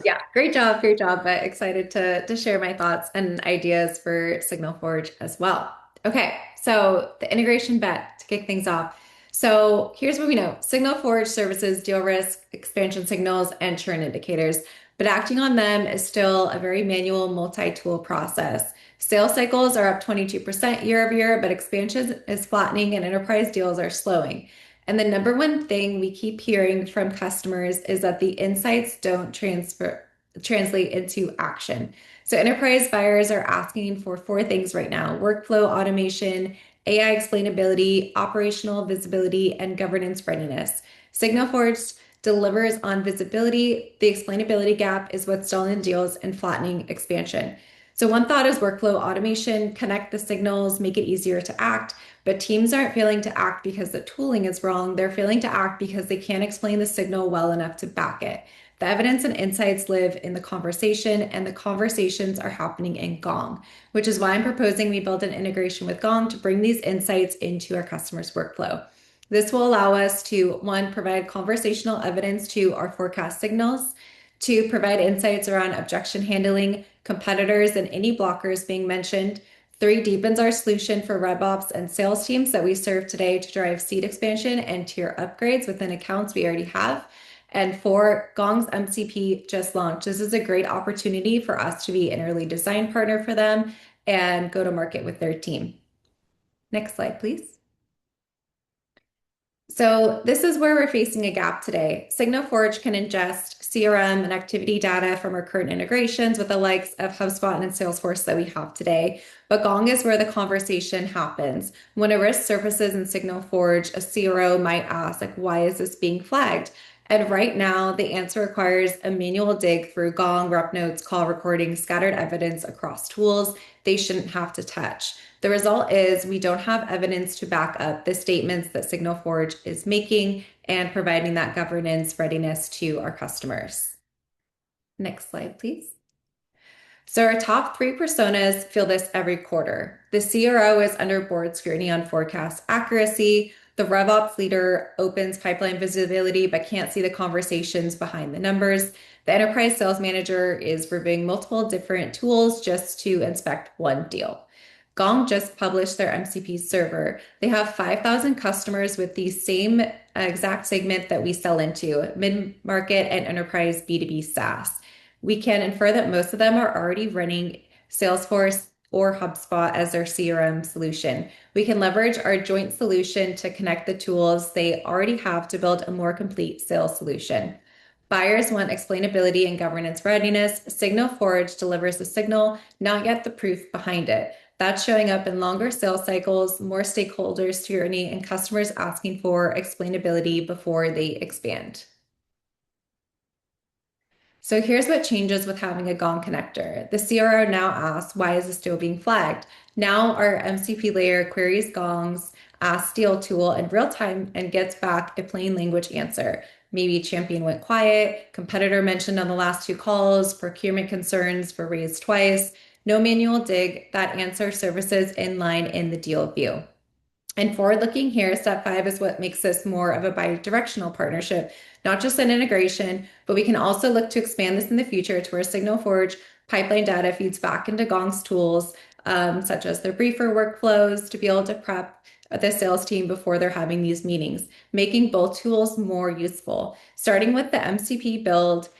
Yeah, great job, but excited to share my thoughts and ideas for SignalForge as well. Okay, so the integration bet to kick things off. So here's what we know. SignalForge services deal risk, expansion signals, and churn indicators, but acting on them is still a very manual multi-tool process. Sales cycles are up 22% year over year, but expansion is flattening and enterprise deals are slowing. And the number one thing we keep hearing from customers is that the insights don't translate into action. So enterprise buyers are asking for four things right now: workflow automation, AI explainability, operational visibility, and governance readiness. SignalForge delivers on visibility. The explainability gap is what's stalling deals and flattening expansion. So one thought is workflow automation, connect the signals, make it easier to act, but teams aren't failing to act because the tooling is wrong. They're failing to act because they can't explain the signal well enough to back it. The evidence and insights live in the conversation, and the conversations are happening in Gong, which is why I'm proposing we build an integration with Gong to bring these insights into our customers' workflow. This will allow us to, one, provide conversational evidence to our forecast signals, 2, provide insights around objection handling, competitors, and any blockers being mentioned. 3, deepens our solution for RevOps and sales teams that we serve today to drive seat expansion and tier upgrades within accounts we already have. And 4, Gong's MCP just launched. This is a great opportunity for us to be an early design partner for them and go to market with their team. Next slide, please. So this is where we're facing a gap today. SignalForge can ingest CRM and activity data from our current integrations with the likes of HubSpot and Salesforce that we have today. But Gong is where the conversation happens. When a risk surfaces in SignalForge, a CRO might ask, like, why is this being flagged? And right now, the answer requires a manual dig through Gong, rep notes, call recordings, scattered evidence across tools they shouldn't have to touch. The result is we don't have evidence to back up the statements that SignalForge is making and providing that governance readiness to our customers. Next slide, please. So our top 3 personas feel this every quarter. The CRO is under board scrutiny on forecast accuracy. The RevOps leader opens pipeline visibility but can't see the conversations behind the numbers. The enterprise sales manager is reviewing multiple different tools just to inspect one deal. Gong just published their MCP server. They have 5,000 customers with the same exact segment that we sell into, mid-market and enterprise B2B SaaS. We can infer that most of them are already running Salesforce or HubSpot as their CRM solution. We can leverage our joint solution to connect the tools they already have to build a more complete sales solution. Buyers want explainability and governance readiness. SignalForge delivers the signal, not yet the proof behind it. That's showing up in longer sales cycles, more stakeholder scrutiny, and customers asking for explainability before they expand. So here's what changes with having a Gong connector. The CRO now asks, why is this still being flagged? Now our MCP layer queries Gong's Ask Deal tool in real time and gets back a plain language answer. Maybe champion went quiet, competitor mentioned on the last 2 calls, procurement concerns were raised twice, no manual dig, that answer surfaces in line in the deal view. And forward looking here, step 5 is what makes this more of a bi-directional partnership, not just an integration, but we can also look to expand this in the future to where SignalForge pipeline data feeds back into Gong's tools, such as their briefer workflows to be able to prep the sales team before they're having these meetings, making both tools more useful. Starting with the MCP build,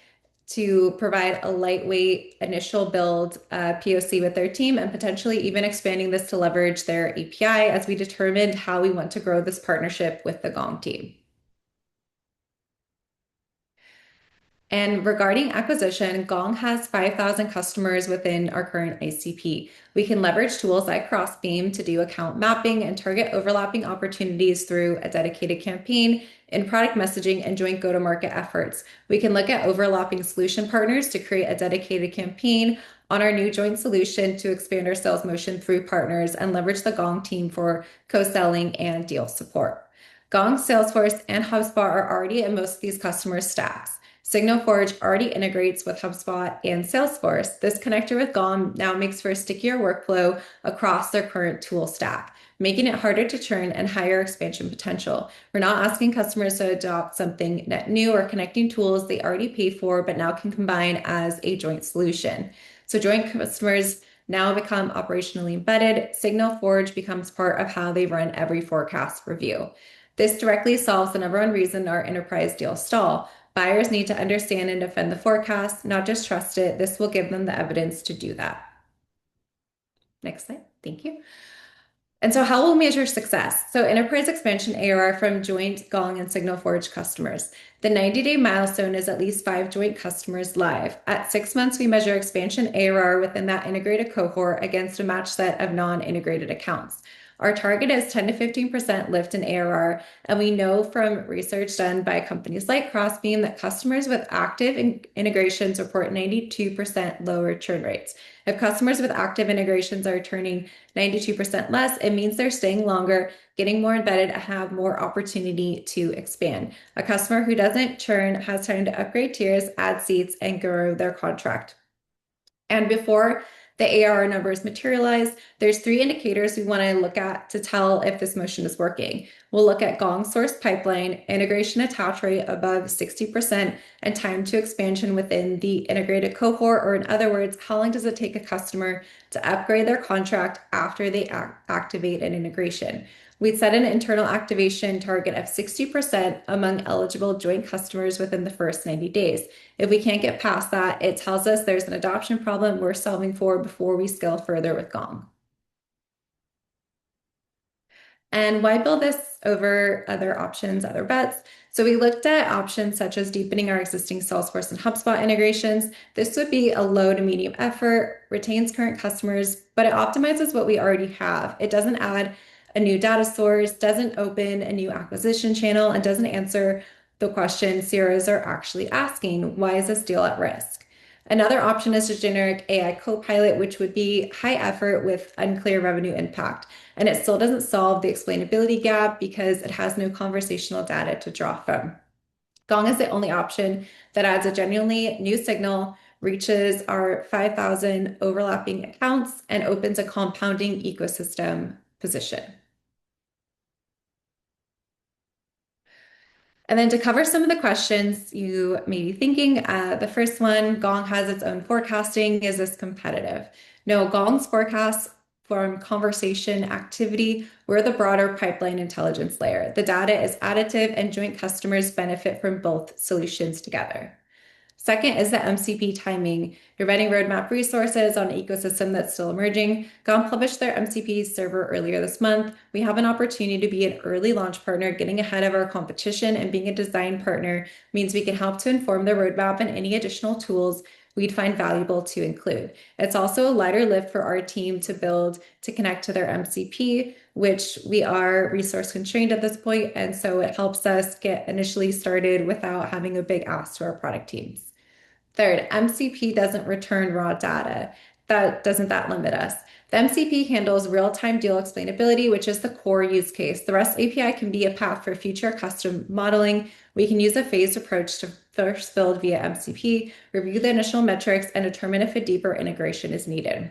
to provide a lightweight initial build POC with their team and potentially even expanding this to leverage their API as we determined how we want to grow this partnership with the Gong team. And regarding acquisition, Gong has 5,000 customers within our current ICP. We can leverage tools like Crossbeam to do account mapping and target overlapping opportunities through a dedicated campaign in product messaging and joint go-to-market efforts. We can look at overlapping solution partners to create a dedicated campaign on our new joint solution to expand our sales motion through partners and leverage the Gong team for co-selling and deal support. Gong, Salesforce, and HubSpot are already in most of these customers' stacks. SignalForge already integrates with HubSpot and Salesforce. This connector with Gong now makes for a stickier workflow across their current tool stack, making it harder to churn and higher expansion potential. We're not asking customers to adopt something net new or connecting tools they already pay for, but now can combine as a joint solution. So joint customers now become operationally embedded. SignalForge becomes part of how they run every forecast review. This directly solves the number one reason our enterprise deals stall. Buyers need to understand and defend the forecast, not just trust it. This will give them the evidence to do that. Next slide. Thank you. And so how will we measure success? So enterprise expansion ARR from joint Gong and SignalForge customers. The 90-day milestone is at least 5 joint customers live. At 6 months, we measure expansion ARR within that integrated cohort against a match set of non-integrated accounts. Our target is 10 to 15% lift in ARR, and we know from research done by companies like Crossbeam that customers with active integrations report 92% lower churn rates. If customers with active integrations are turning 92% less, it means they're staying longer, getting more embedded, and have more opportunity to expand. A customer who doesn't churn has time to upgrade tiers, add seats, and grow their contract. And before the ARR numbers materialize, there's three indicators we want to look at to tell if this motion is working. We'll look at Gong source pipeline, integration attach rate above 60%, and time to expansion within the integrated cohort, or in other words, how long does it take a customer to upgrade their contract after they activate an integration. We'd set an internal activation target of 60% among eligible joint customers within the first 90 days. If we can't get past that, it tells us there's an adoption problem we're solving for before we scale further with Gong. And why build this over other options, other bets? So we looked at options such as deepening our existing Salesforce and HubSpot integrations. This would be a low to medium effort, retains current customers, but it optimizes what we already have. It doesn't add a new data source, doesn't open a new acquisition channel, and doesn't answer the question CROs are actually asking, why is this deal at risk? Another option is a generic AI copilot, which would be high effort with unclear revenue impact. And it still doesn't solve the explainability gap because it has no conversational data to draw from. Gong is the only option that adds a genuinely new signal, reaches our 5,000 overlapping accounts, and opens a compounding ecosystem position. And then to cover some of the questions you may be thinking, the first one, Gong has its own forecasting. Is this competitive? No, Gong's forecasts from conversation activity. We're the broader pipeline intelligence layer. The data is additive and joint customers benefit from both solutions together. Second is the MCP timing. You're running roadmap resources on an ecosystem that's still emerging. Gong published their MCP server earlier this month. We have an opportunity to be an early launch partner, getting ahead of our competition, and being a design partner means we can help to inform the roadmap and any additional tools we'd find valuable to include. It's also a lighter lift for our team to build to connect to their MCP, which we are resource constrained at this point, and so it helps us get initially started without having a big ask to our product teams. Third, MCP doesn't return raw data. That limit us? The MCP handles real-time deal explainability, which is the core use case. The REST API can be a path for future custom modeling. We can use a phased approach to first build via MCP, review the initial metrics, and determine if a deeper integration is needed.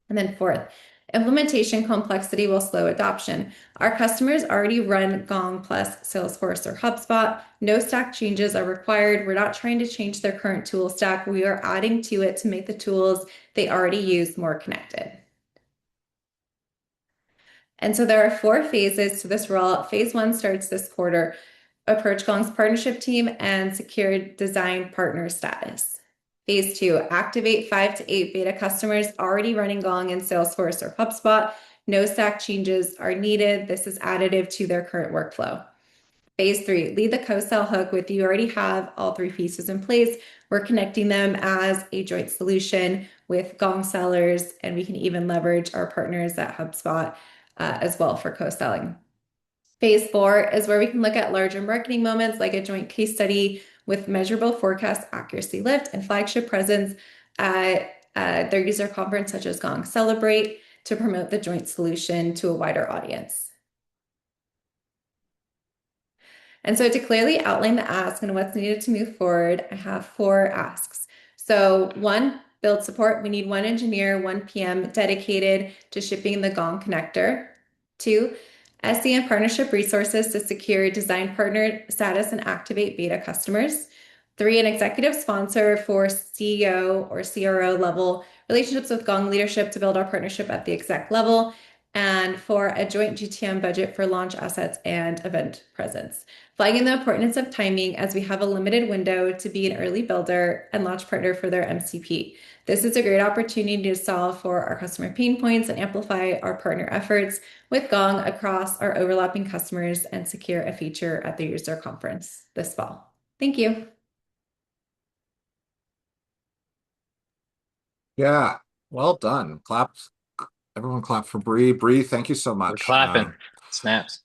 And then fourth, implementation complexity will slow adoption. Our customers already run Gong plus Salesforce or HubSpot. No stack changes are required. We're not trying to change their current tool stack. We are adding to it to make the tools they already use more connected. And so there are 4 phases to this rollout. Phase 1 starts this quarter. Approach Gong's partnership team and secure design partner status. Phase 2, activate 5 to 8 beta customers already running Gong in Salesforce or HubSpot. No stack changes are needed. This is additive to their current workflow. Phase 3, lead the co-sell hook with you already have all 3 pieces in place. We're connecting them as a joint solution with Gong sellers, and we can even leverage our partners at HubSpot as well for co-selling. Phase 4 is where we can look at larger marketing moments like a joint case study with measurable forecast accuracy lift and flagship presence at their user conference such as Gong Celebrate to promote the joint solution to a wider audience. And so to clearly outline the ask and what's needed to move forward, I have 4 asks. So 1, build support. We need 1 engineer, 1 PM dedicated to shipping the Gong connector. 2, SE and partnership resources to secure design partner status and activate beta customers. 3, an executive sponsor for CEO or CRO level relationships with Gong leadership to build our partnership at the exec level. And 4, a joint GTM budget for launch assets and event presence. Flagging the importance of timing as we have a limited window to be an early builder and launch partner for their MCP. This is a great opportunity to solve for our customer pain points and amplify our partner efforts with Gong across our overlapping customers and secure a feature at the user conference this fall. Thank you. Yeah, well done. Claps. Everyone clap for Bree. Bree, thank you so We're much. clapping. Snaps.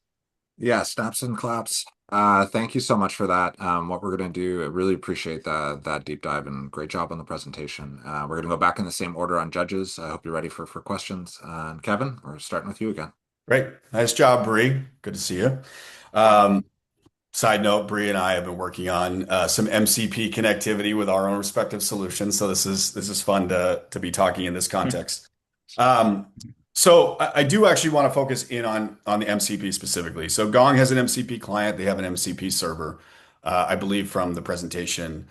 Yeah, snaps and claps. Thank you so much for that. What we're going to do, I really appreciate that deep dive and great job on the presentation. We're going to go back in the same order on judges. I hope you're ready for questions. And Kevin, we're starting with you again. Great. Nice job, Bree. Good to see you. Side note, Bree and I have been working on some MCP connectivity with our own respective solutions. So this is fun to be talking in this context. Um, so I do actually want to focus in on the MCP specifically. So Gong has an MCP client. They have an MCP server. I believe from the presentation,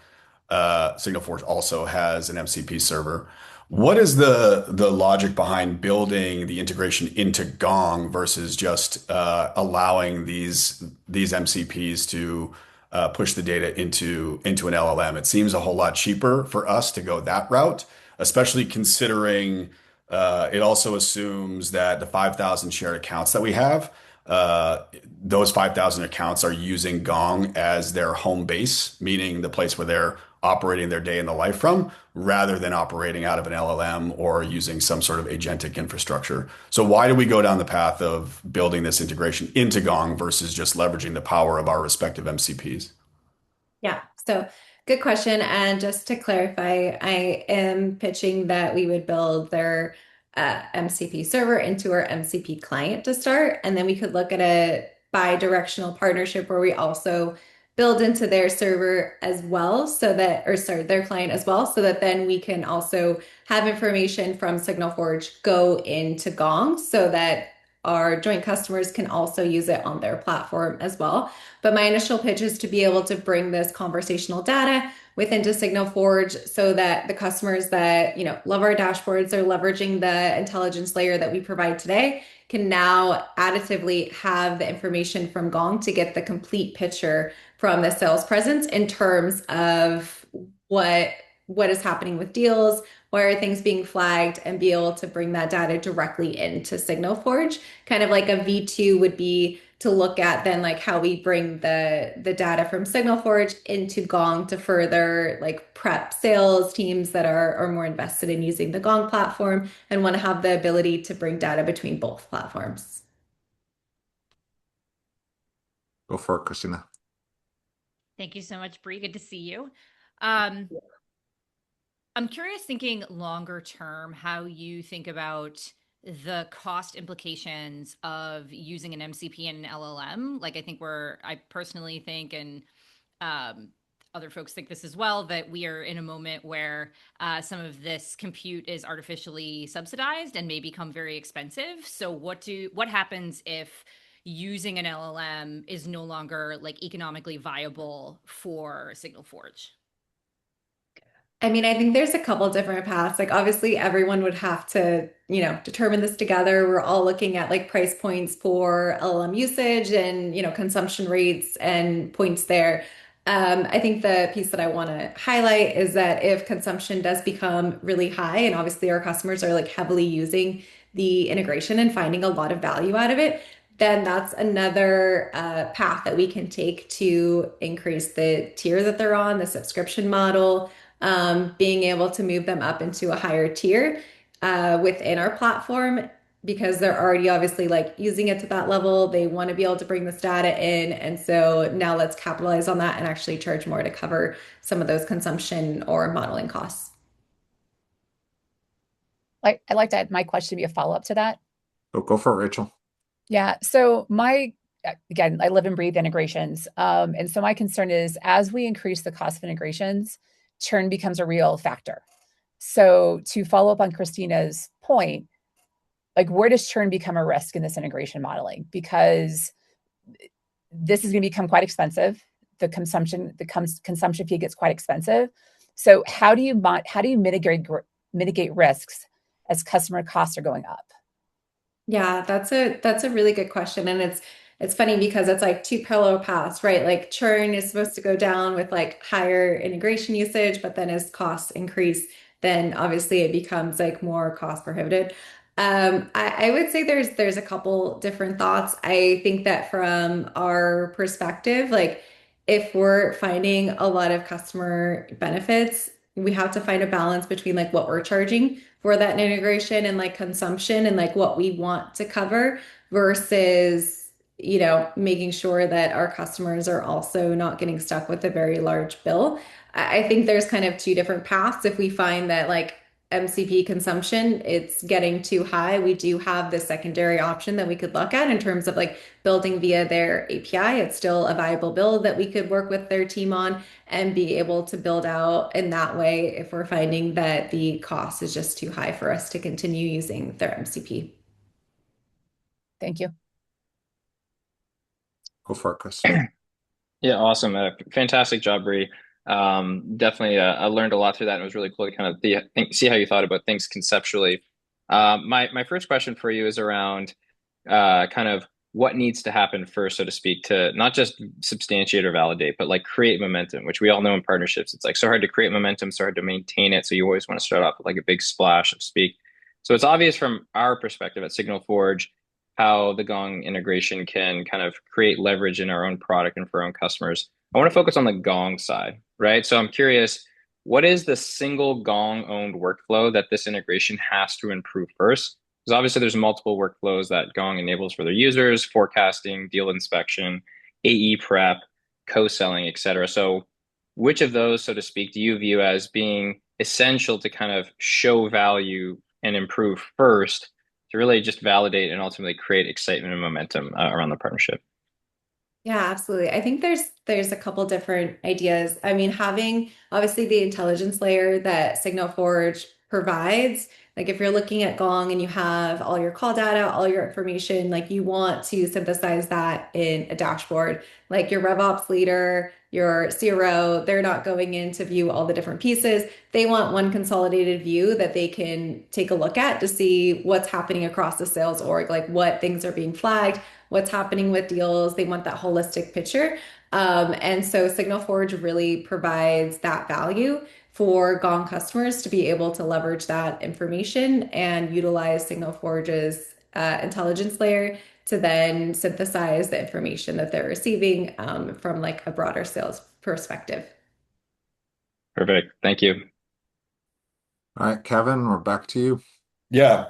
SignalForge also has an MCP server. What is the logic behind building the integration into Gong versus just allowing these MCPs to push the data into an LLM? It seems a whole lot cheaper for us to go that route, especially considering it also assumes that the 5,000 shared accounts that we have, those 5,000 accounts are using Gong as their home base, meaning the place where they're operating their day in the life from, rather than operating out of an LLM or using some sort of agentic infrastructure. So why do we go down the path of building this integration into Gong versus just leveraging the power of our respective MCPs? Yeah, so good question. And just to clarify, I am pitching that we would build their MCP server into our MCP client to start. And then we could look at a bi-directional partnership where we also build into their server as well, so that, or sorry, their client as well, so that then we can also have information from SignalForge go into Gong so that our joint customers can also use it on their platform as well. But my initial pitch is to be able to bring this conversational data within to SignalForge so that the customers that, love our dashboards are leveraging the intelligence layer that we provide today can now additively have the information from Gong to get the complete picture from the sales presence in terms of what is happening with deals, why are things being flagged, and be able to bring that data directly into SignalForge. Kind of like a V2 would be to look at then like how we bring the data from SignalForge into Gong to further like prep sales teams that are more invested in using the Gong platform and want to have the ability to bring data between both platforms. Go for it, Christina. Thank you so much, Bree. Good to see you. I'm curious, thinking longer term, how you think about the cost implications of using an MCP and an LLM. Like, I personally think, and other folks think this as well, that we are in a moment where some of this compute is artificially subsidized and may become very expensive. So what happens if using an LLM is no longer like economically viable for SignalForge? I mean, I think there's a couple different paths. Like, obviously, everyone would have to, determine this together. We're all looking at like price points for LLM usage and, consumption rates and points there. I think the piece that I want to highlight is that if consumption does become really high, and obviously our customers are like heavily using the integration and finding a lot of value out of it, then that's another path that we can take to increase the tier that they're on, the subscription model, being able to move them up into a higher tier within our platform because they're already obviously like using it to that level. They want to be able to bring this data in. And so now let's capitalize on that and actually charge more to cover some of those consumption or modeling costs. I'd like to add my question to be a follow-up to that. Go for it, Rachel. Yeah. So again, I live and breathe integrations. And so my concern is as we increase the cost of integrations, churn becomes a real factor. So to follow up on Christina's point, like where does churn become a risk in this integration modeling? Because this is going to become quite expensive. The consumption fee gets quite expensive. So how do you mitigate risks as customer costs are going up? Yeah, that's a really good question. And it's funny because it's like two parallel paths, right? Like churn is supposed to go down with like higher integration usage, but then as costs increase, then obviously it becomes like more cost prohibitive. I would say there's a couple different thoughts. I think that from our perspective, like if we're finding a lot of customer benefits, we have to find a balance between like what we're charging for that integration and like consumption and like what we want to cover versus, making sure that our customers are also not getting stuck with a very large bill. I think there's kind of two different paths. If we find that like MCP consumption, it's getting too high, we do have the secondary option that we could look at in terms of like building via their API. It's still a viable build that we could work with their team on and be able to build out in that way if we're finding that the cost is just too high for us to continue using their MCP. Thank you. Go for it, Chris. Yeah, awesome. Fantastic job, Bree. Definitely, I learned a lot through that, and it was really cool to kind of see how you thought about things conceptually. My first question for you is around kind of what needs to happen first, so to speak, to not just substantiate or validate, but like create momentum, which we all know in partnerships. It's like so hard to create momentum, so hard to maintain it. So you always want to start off with like a big splash, so to speak. So it's obvious from our perspective at SignalForge how the Gong integration can kind of create leverage in our own product and for our own customers. I want to focus on the Gong side, right? So I'm curious, what is the single Gong owned workflow that this integration has to improve first? Because obviously there's multiple workflows that Gong enables for their users, forecasting, deal inspection, AE prep, co-selling, et cetera. So which of those, so to speak, do you view as being essential to kind of show value and improve first to really just validate and ultimately create excitement and momentum around the partnership? Yeah, absolutely. I think there's a couple different ideas. I mean, having obviously the intelligence layer that SignalForge provides, like if you're looking at Gong and you have all your call data, all your information, like you want to synthesize that in a dashboard. Like your RevOps leader, your CRO, they're not going in to view all the different pieces. They want one consolidated view that they can take a look at to see what's happening across the sales org, like what things are being flagged, what's happening with deals. They want that holistic picture. And so SignalForge really provides that value for Gong customers to be able to leverage that information and utilize SignalForge's intelligence layer to then synthesize the information that they're receiving from like a broader sales perspective. Perfect. Thank you. All right, Kevin, we're back to you. Yeah,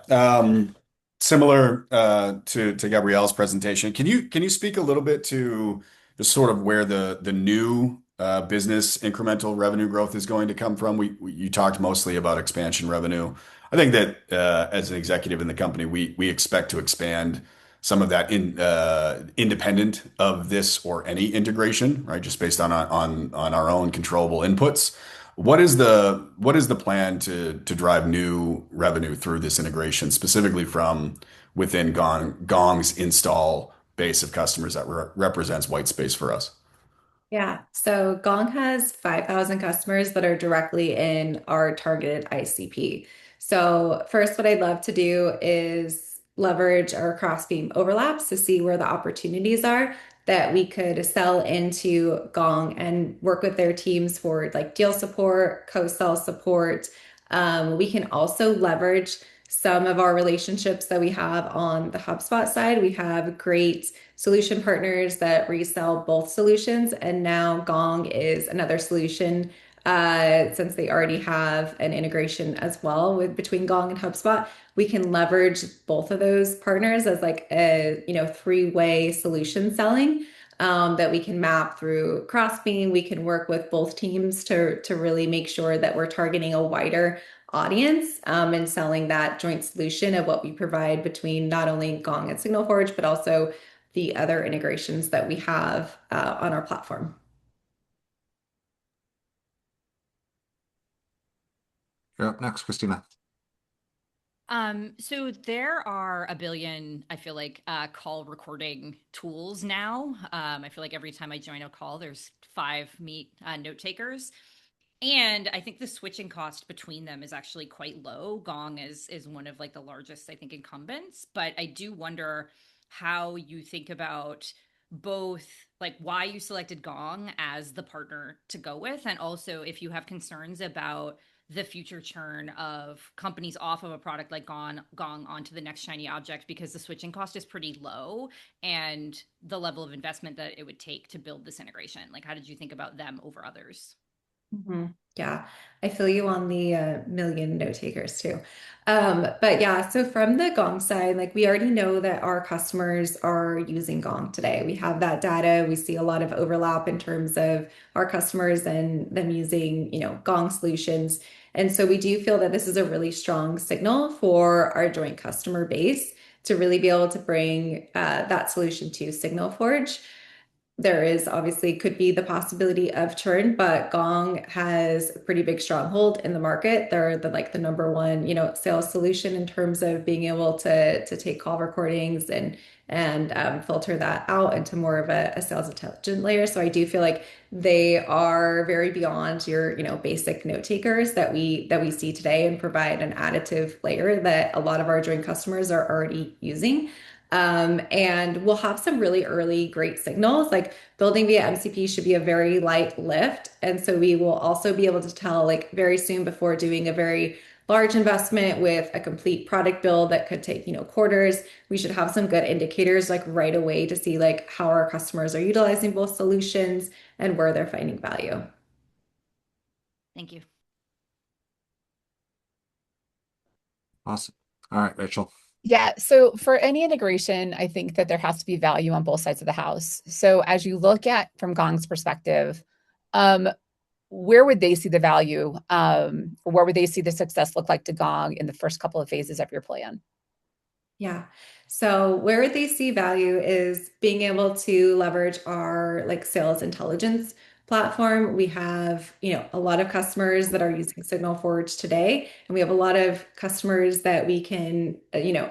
similar to Gabrielle's presentation. Can you speak a little bit to the sort of where the new business incremental revenue growth is going to come from? You talked mostly about expansion revenue. I think that as an executive in the company, we expect to expand some of that independent of this or any integration, right? Just based on our own controllable inputs. What is the plan to drive new revenue through this integration, specifically from within Gong's install base of customers that represents white space for us? Yeah, so Gong has 5,000 customers that are directly in our targeted ICP. So, first, what I'd love to do is leverage our cross-beam overlaps to see where the opportunities are that we could sell into Gong and work with their teams for like deal support, co-sell support. We can also leverage some of our relationships that we have on the HubSpot side. We have great solution partners that resell both solutions, and now Gong is another solution since they already have an integration as well with between Gong and HubSpot. We can leverage both of those partners as like a three-way solution selling that we can map through Crossbeam. We can work with both teams to really make sure that we're targeting a wider audience and selling that joint solution of what we provide between not only Gong and SignalForge, but also the other integrations that we have on our platform. You're up next, Christina. So there are a billion, I feel like, call recording tools now. I feel like every time I join a call, there's five Meet note takers. And I think the switching cost between them is actually quite low. Gong is one of like the largest, I think, incumbents. But I do wonder how you think about both like why you selected Gong as the partner to go with, and also if you have concerns about the future churn of companies off of a product like Gong onto the next shiny object, because the switching cost is pretty low and the level of investment that it would take to build this integration. Like, how did you think about them over others? Yeah, I feel you on the million note takers too. But yeah, so from the Gong side, like we already know that our customers are using Gong today. We have that data. We see a lot of overlap in terms of our customers and them using, Gong solutions. And so we do feel that this is a really strong signal for our joint customer base to really be able to bring that solution to SignalForge. There is obviously could be the possibility of churn, but Gong has a pretty big stronghold in the market. They're the number one, sales solution in terms of being able to take call recordings and filter that out into more of a sales intelligent layer. So I do feel like they are very beyond your, basic note takers that we see today and provide an additive layer that a lot of our joint customers are already using. And we'll have some really early great signals. Like building via MCP should be a very light lift. And so we will also be able to tell like very soon before doing a very large investment with a complete product build that could take, quarters. We should have some good indicators like right away to see like how our customers are utilizing both solutions and where they're finding value. Thank you. Awesome. All right, Rachel. Yeah. So for any integration, I think that there has to be value on both sides of the house. So as you look at from Gong's perspective, where would they see the value? Or where would they see the success look like to Gong in the first couple of phases of your plan? Yeah. So where they see value is being able to leverage our like sales intelligence platform. We have, a lot of customers that are using SignalForge today, and we have a lot of customers that we can,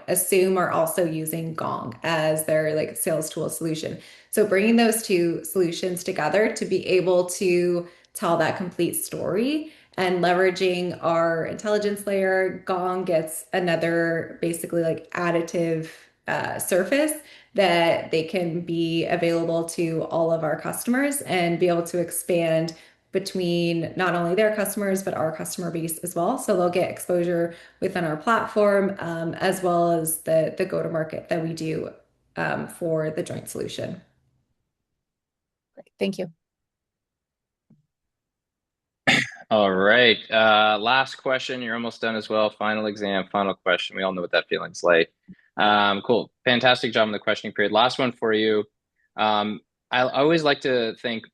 assume are also using Gong as their like sales tool solution. So bringing those two solutions together to be able to tell that complete story and leveraging our intelligence layer, Gong gets another basically like additive surface that they can be available to all of our customers and be able to expand between not only their customers but our customer base as well. So they'll get exposure within our platform as well as the go-to-market that we do for the joint solution. Great. Thank you. All right. Last question. You're almost done as well. Final exam, final question. We all know what that feeling's like. Cool. Fantastic job in the questioning period. Last one for you. I always like to think,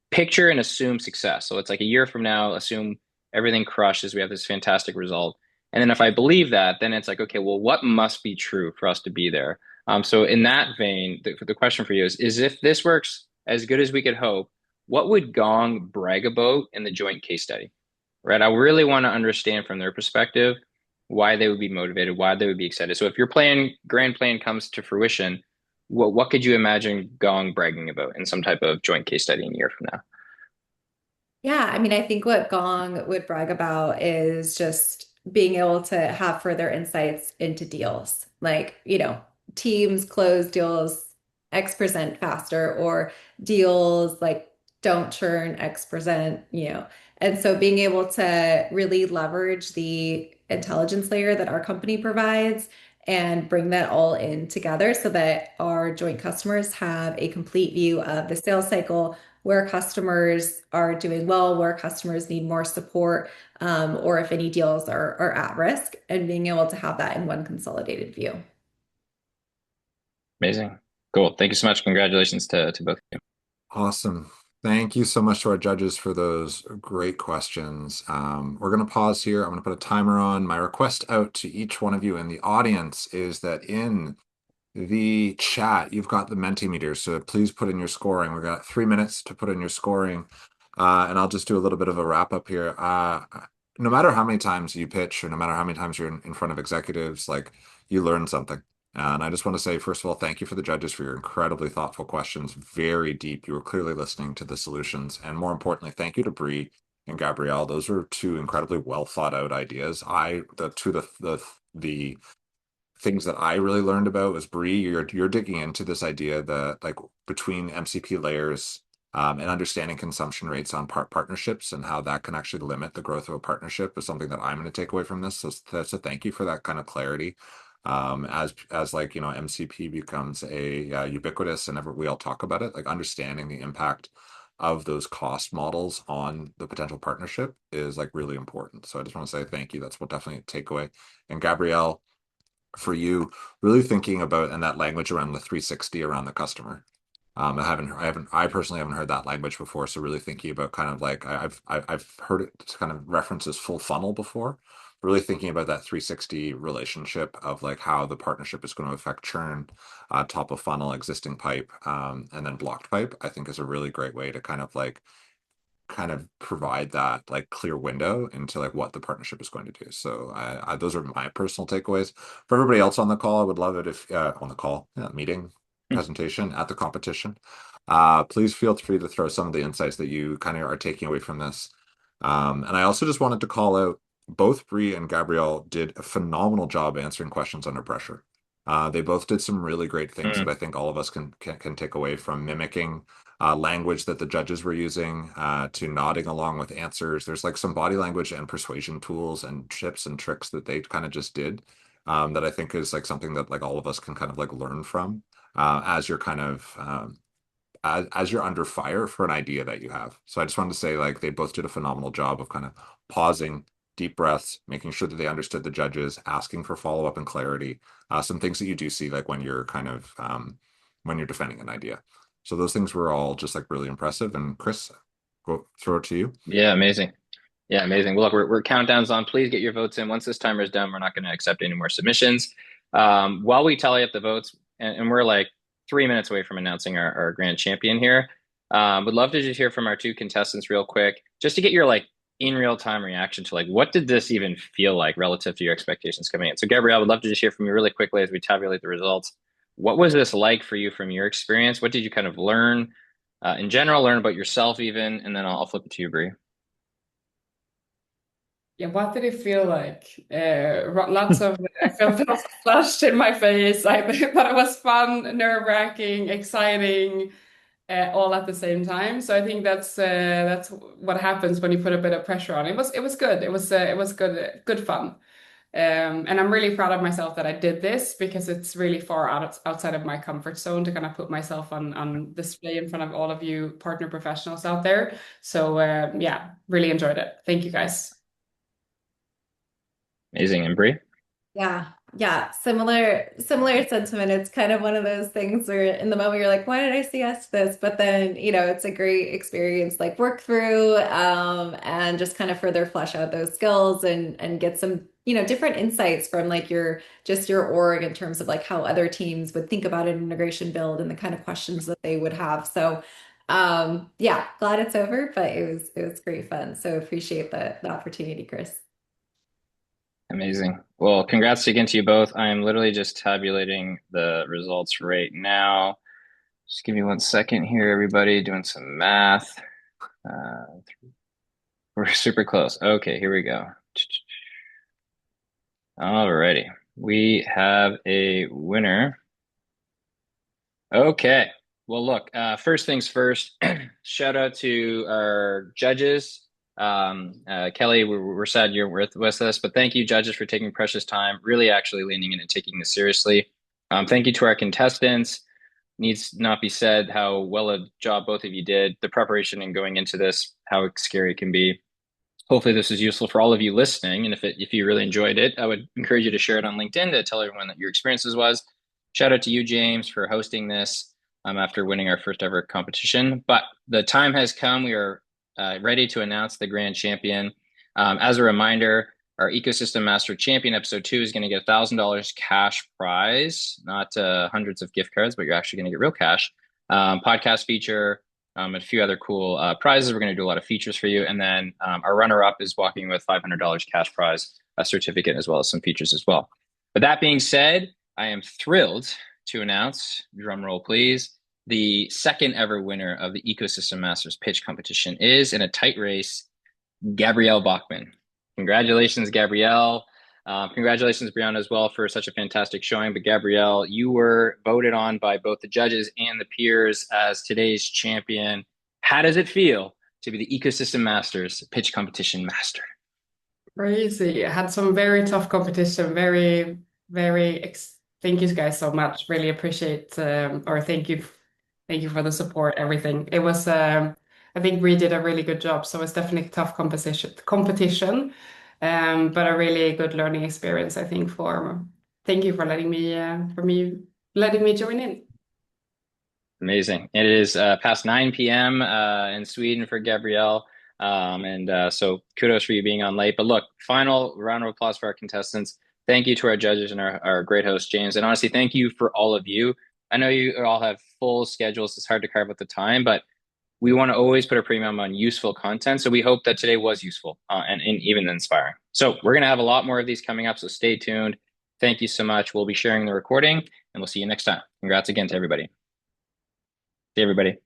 picture and assume success. So it's like a year from now, assume everything crushes. We have this fantastic result. And then if I believe that, then it's like, okay, well, what must be true for us to be there? So in that vein, the question for you is if this works as good as we could hope, what would Gong brag about in the joint case study? Right? I really want to understand from their perspective why they would be motivated, why they would be excited. So if your grand plan comes to fruition, what could you imagine Gong bragging about in some type of joint case study in a year from now? Yeah, I mean, I think what Gong would brag about is just being able to have further insights into deals. Like, teams close deals X% faster, or deals like don't churn X%. And so being able to really leverage the intelligence layer that our company provides and bring that all in together so that our joint customers have a complete view of the sales cycle, where customers are doing well, where customers need more support, or if any deals are at risk, and being able to have that in one consolidated view. Amazing. Cool. Thank you so much. Congratulations to both of you. Awesome. Thank you so much to our judges for those great questions. We're going to pause here. I'm going to put a timer on. My request out to each one of you in the audience is that in the chat, you've got the Mentimeter, so please put in your scoring. We've got 3 minutes to put in your scoring, and I'll just do a little bit of a wrap up here. No matter how many times you pitch, or no matter how many times you're in front of executives, like you learn something. And I just want to say, first of all, thank you for the judges for your incredibly thoughtful questions. Very deep. You were clearly listening to the solutions, and more importantly, thank you to Bree and Gabrielle. Those were two incredibly well thought out ideas. The things that I really learned about was, Bree, you're digging into this idea that like between MCP layers and understanding consumption rates on partnerships and how that can actually limit the growth of a partnership is something that I'm going to take away from this. So thank you for that kind of clarity. As like, MCP becomes a ubiquitous and we all talk about it, like understanding the impact of those cost models on the potential partnership is like really important. So I just want to say thank you. That's what definitely a takeaway. And Gabrielle, for you, really thinking about and that language around the 360 around the customer. I personally haven't heard that language before. So really thinking about kind of like I've heard it kind of references full funnel before. Really thinking about that 360 relationship of like how the partnership is going to affect churn, top of funnel, existing pipe, and then blocked pipe, I think is a really great way to kind of provide that like clear window into like what the partnership is going to do. So those are my personal takeaways. For everybody else on the call, I would love it if on the call, meeting, presentation at the competition, please feel free to throw some of the insights that you kind of are taking away from this. And I also just wanted to call out both Bree and Gabrielle did a phenomenal job answering questions under pressure. They both did some really great things that I think all of us can take away from mimicking language that the judges were using, to nodding along with answers. There's like some body language and persuasion tools and tips and tricks that they kind of just did, that I think is like something that like all of us can kind of like learn from, as you're kind of as you're under fire for an idea that you have. So I just wanted to say like they both did a phenomenal job of kind of pausing, deep breaths, making sure that they understood the judges, asking for follow-up and clarity. Some things that you do see like when you're kind of when you're defending an idea. So those things were all just like really impressive. And Chris, go throw it to you. Yeah, amazing. Yeah, amazing. Well, look, we're countdowns on. Please get your votes in. Once this timer is done, we're not going to accept any more submissions. While we tally up the votes, and we're like 3 minutes away from announcing our grand champion here, would love to just hear from our two contestants real quick, just to get your like in real time reaction to like what did this even feel like relative to your expectations coming in. So, Gabrielle, would love to just hear from you really quickly as we tabulate the results. What was this like for you from your experience? What did you kind of learn in general, learn about yourself even, and then I'll flip it to you, Bree. Yeah, what did it feel like? Lots of I felt lots of flushed in my face. I thought it was fun, nerve-wracking, exciting, all at the same time. So I think that's what happens when you put a bit of pressure on. It was good. It was good fun. And I'm really proud of myself that I did this because it's really far outside of my comfort zone to kind of put myself on display in front of all of you partner professionals out there. So yeah, really enjoyed it. Thank you guys. Amazing. And Bree? Yeah, yeah, similar sentiment. It's kind of one of those things where in the moment you're like, why did I say yes to this? But then, it's a great experience, like work through, and just kind of further flesh out those skills and get some, different insights from like your org in terms of like how other teams would think about an integration build and the kind of questions that they would have. So, yeah, glad it's over, but it was great fun. So appreciate the opportunity, Chris. Amazing. Well, congrats again to you both. I am literally just tabulating the results right now. Just give me 1 second here, everybody, doing some math. Uh, we're super close. Okay, here we go. Alrighty. We have a winner. Okay. Well, look, first things first, shout out to our judges. Kelly, we're sad you're with us, but thank you, judges, for taking precious time, really actually leaning in and taking this seriously. Thank you to our contestants. Needs not be said how well a job both of you did. The preparation and going into this, how scary it can be. Hopefully this is useful for all of you listening. And if you really enjoyed it, I would encourage you to share it on LinkedIn to tell everyone that your experiences was. Shout out to you, James, for hosting this after winning our first ever competition. But the time has come. We are ready to announce the grand champion. As a reminder, our Ecosystem Master Champion episode 2 is going to get $1,000 cash prize, not hundreds of gift cards, but you're actually going to get real cash. Podcast feature, a few other cool prizes. We're going to do a lot of features for you. And then our runner-up is walking with $500 cash prize, a certificate, as well as some features as well. But that being said, I am thrilled to announce, drum roll please, the second ever winner of the Ecosystem Masters pitch competition is, in a tight race, Gabrielle Bäckman. Congratulations, Gabrielle. Congratulations, Brianna, as well, for such a fantastic showing. But Gabrielle, you were voted on by both the judges and the peers as today's champion. How does it feel to be the Ecosystem Masters pitch competition master? Crazy. I had some very tough competition. Very, thank you guys so much. Really appreciate, or thank you for the support, everything. It was, I think we did a really good job. So it's definitely a tough competition, but a really good learning experience, I think, thank you for letting me join in. Amazing. It is past 9 p.m. In Sweden for Gabrielle. So kudos for you being on late. But look, final round of applause for our contestants. Thank you to our judges and our great host, James. And honestly, thank you for all of you. I know you all have full schedules. It's hard to carve out the time, but we want to always put a premium on useful content. So we hope that today was useful and even inspiring. So we're going to have a lot more of these coming up. So stay tuned. Thank you so much. We'll be sharing the recording and we'll see you next time. Congrats again to everybody. See everybody.